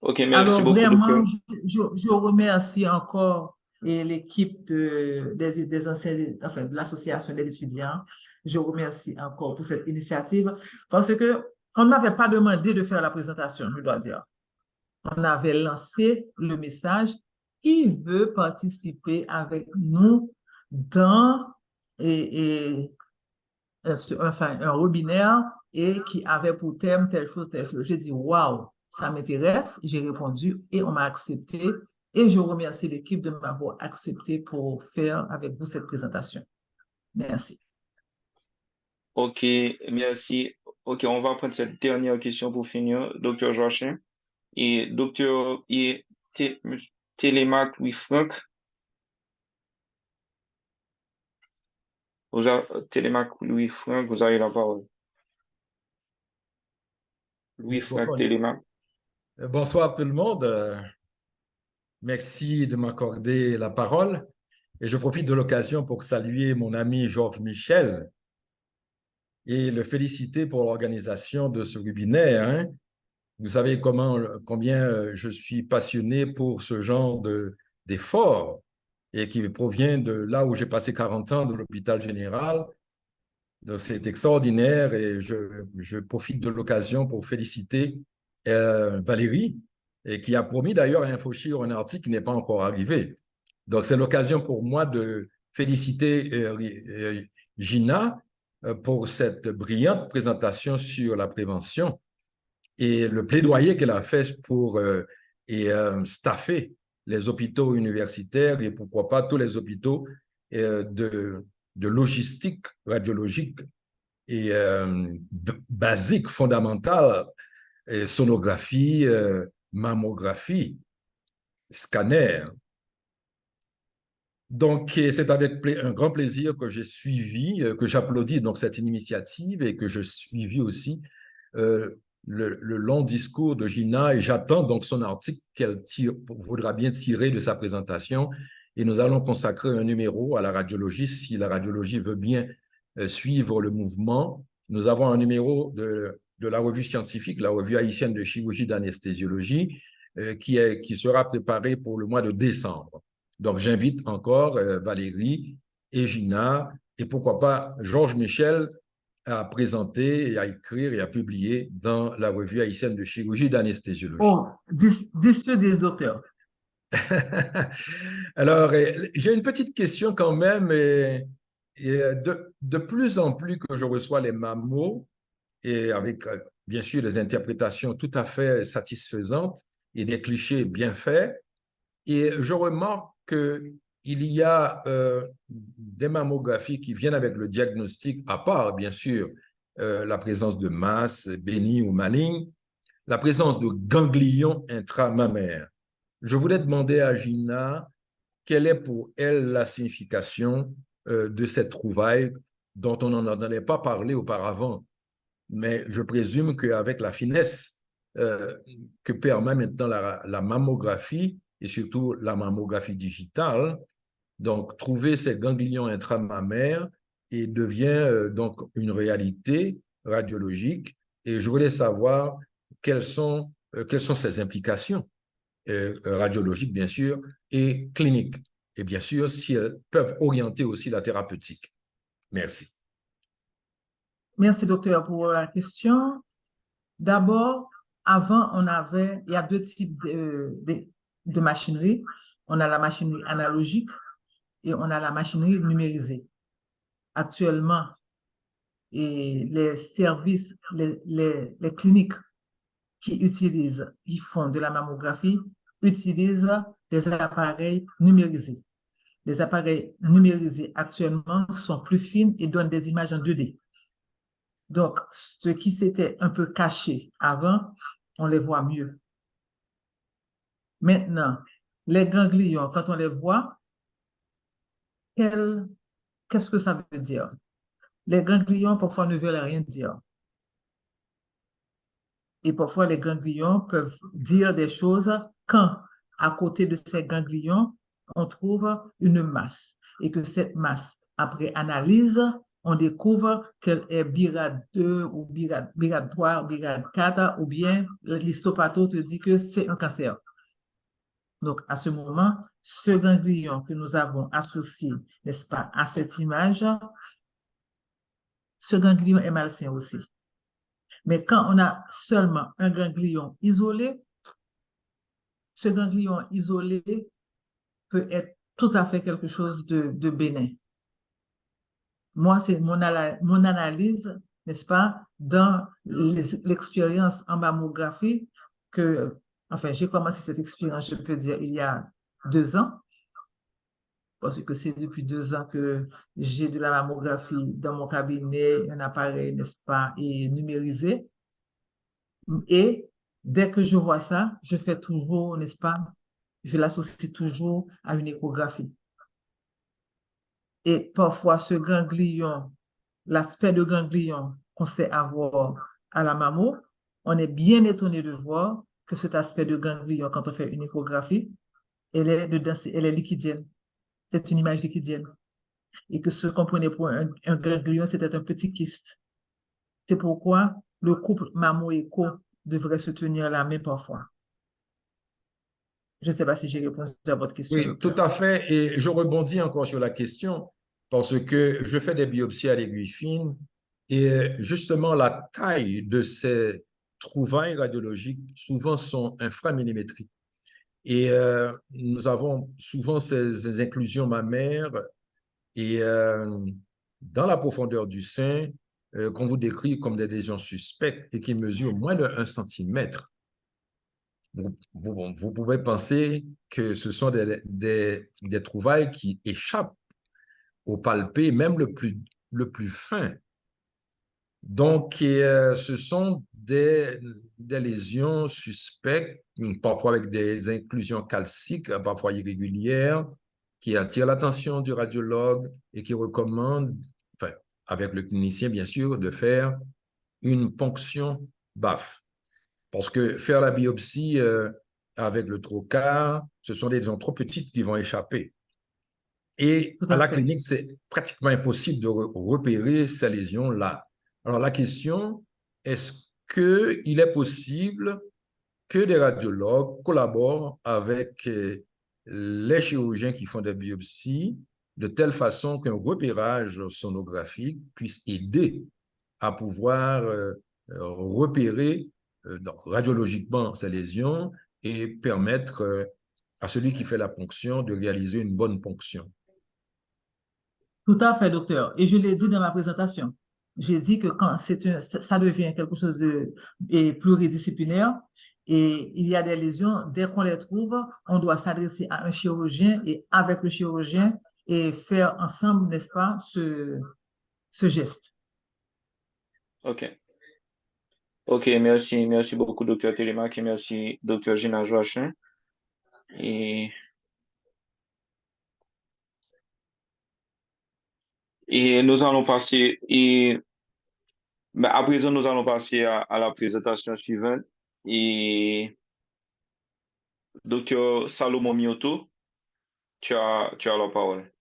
Ok, merci Alors, beaucoup, vraiment, docteur. je remercie encore l'équipe des anciens, enfin, de l'association des étudiants. Je remercie encore pour cette initiative parce que on n'avait pas demandé de faire la présentation, je dois dire. On avait lancé le message qui veut participer avec nous dans enfin, un webinaire et qui avait pour thème telle chose, telle chose. J'ai dit, waouh, ça m'intéresse. J'ai répondu et on m'a accepté. Et je remercie l'équipe de m'avoir accepté pour faire avec vous cette présentation. Merci. Ok, merci. Ok, on va prendre cette dernière question pour finir. Docteur Joachim et docteur Télémaque Louis-Franck. Télémaque Louis-Franck, vous avez la parole. Louis-Franck Télémaque. Bonsoir tout le monde. Merci de m'accorder la parole. Et je profite de l'occasion pour saluer mon ami Georges Michel et le féliciter pour l'organisation de ce webinaire. Hein. Vous savez combien je suis passionné pour ce genre d'effort et qui provient de là où j'ai passé 40 ans, de l'hôpital général. Donc, c'est extraordinaire et je profite de l'occasion pour féliciter Valérie, et qui a promis d'ailleurs à InfoChir un article qui n'est pas encore arrivé. Donc, c'est l'occasion pour moi de féliciter Gina pour cette brillante présentation sur la prévention. et le plaidoyer qu'elle a fait pour staffer les hôpitaux universitaires et pourquoi pas tous les hôpitaux de logistique radiologique et basique, fondamentale, sonographie, mammographie, scanner. Donc, c'est avec un grand plaisir que j'ai suivi, que j'applaudis donc cette initiative et que je suivis aussi le long discours de Gina, et j'attends donc son article qu'elle voudra bien tirer de sa présentation, et nous allons consacrer un numéro à la radiologie si la radiologie veut bien suivre le mouvement. Nous avons un numéro de la revue scientifique, la revue haïtienne de chirurgie d'anesthésiologie, qui sera préparé pour le mois de décembre. Donc, j'invite encore Valérie et Gina, et pourquoi pas Georges Michel, à présenter et à écrire et à publier dans la revue haïtienne de chirurgie d'anesthésiologie. Oh, des docteurs. Alors, j'ai une petite question quand même. Et de plus en plus que je reçois les mammos, et avec bien sûr des interprétations tout à fait satisfaisantes et des clichés bien faits, et je remarque qu'il y a des mammographies qui viennent avec le diagnostic, à part bien sûr la présence de masses bénignes ou malignes, la présence de ganglions intramammaires. Je voulais demander à Gina quelle est pour elle la signification de cette trouvaille dont on n'en avait pas parlé auparavant. Mais je présume qu'avec la finesse que permet maintenant la mammographie, et surtout la mammographie digitale, donc trouver ces ganglions intramammaires et devient donc une réalité radiologique. Et je voulais savoir quelles sont ces implications radiologiques, bien sûr, et cliniques. Et bien sûr, si elles peuvent orienter aussi la thérapeutique. Merci. Merci, docteur, pour la question. D'abord, avant, il y a deux types de machinerie. On a la machinerie analogique et on a la machinerie numérisée. Actuellement, et les services, les cliniques qui font de la mammographie utilisent des appareils numérisés. Les appareils numérisés actuellement sont plus fins et donnent des images en 2D. Donc, ce qui s'était un peu caché avant, on les voit mieux. Maintenant, les ganglions, quand on les voit, qu'est-ce que ça veut dire? Les ganglions, parfois, ne veulent rien dire. Et parfois, les ganglions peuvent dire des choses quand, à côté de ces ganglions, on trouve une masse. Et que cette masse, après analyse, on découvre qu'elle est BIRAD 2 ou BIRAD 3 ou BIRAD 4, ou bien l'histopatho te dit que c'est un cancer. Donc, à ce moment, ce ganglion que nous avons associé, n'est-ce pas, à cette image, ce ganglion est malsain aussi. Mais quand on a seulement un ganglion isolé, ce ganglion isolé peut être tout à fait quelque chose de bénin. Moi, c'est mon analyse, n'est-ce pas, dans l'expérience en mammographie que, enfin, j'ai commencé cette expérience, je peux dire, il y a 2 ans, parce que c'est depuis 2 ans que j'ai de la mammographie dans mon cabinet, un appareil, n'est-ce pas, et numérisé. Et dès que je vois ça, je fais toujours, n'est-ce pas, je l'associe toujours à une échographie. Et parfois, ce ganglion, l'aspect de ganglion qu'on sait avoir à la mammo, on est bien étonné de voir que cet aspect de ganglion, quand on fait une échographie, elle est liquidienne. C'est une image liquidienne. Et que ce qu'on prenait pour un ganglion, c'était un petit kyste. C'est pourquoi le couple mammo-écho devrait se tenir la main parfois. Je ne sais pas si j'ai répondu à votre question. Oui, docteur. tout à fait. Et je rebondis encore sur la question parce que je fais des biopsies à l'aiguille fine et justement la taille de ces trouvailles radiologiques souvent sont inframillimétriques. Et nous avons souvent ces inclusions mammaires et dans la profondeur du sein qu'on vous décrit comme des lésions suspectes et qui mesurent moins de 1 centimètre, vous pouvez penser que ce sont des trouvailles qui échappent au palpé, même le plus fin. Donc, ce sont des lésions suspectes, parfois avec des inclusions calciques, parfois irrégulières, qui attirent l'attention du radiologue et qui recommande, enfin, avec le clinicien bien sûr, de faire une ponction BAF. Parce que faire la biopsie avec le trocar, ce sont des lésions trop petites qui vont échapper. Et à la clinique, c'est pratiquement impossible de repérer ces lésions-là. Alors la question, est-ce qu'il est possible que des radiologues collaborent avec les chirurgiens qui font des biopsies de telle façon qu'un repérage sonographique puisse aider à pouvoir repérer donc, radiologiquement ces lésions et permettre à celui qui fait la ponction de réaliser une bonne ponction? Tout à fait, docteur. Et je l'ai dit dans ma présentation. J'ai dit que quand ça devient quelque chose de pluridisciplinaire et il y a des lésions, dès qu'on les trouve, on doit s'adresser à un chirurgien et avec le chirurgien et faire ensemble, n'est-ce pas, ce geste. OK. OK, merci. Merci beaucoup, docteur Télémaque, et merci, docteur Gina Joachim. Et nous allons passer, à présent, nous allons passer à la présentation suivante. Et docteur Salomon Mioto, tu as la parole.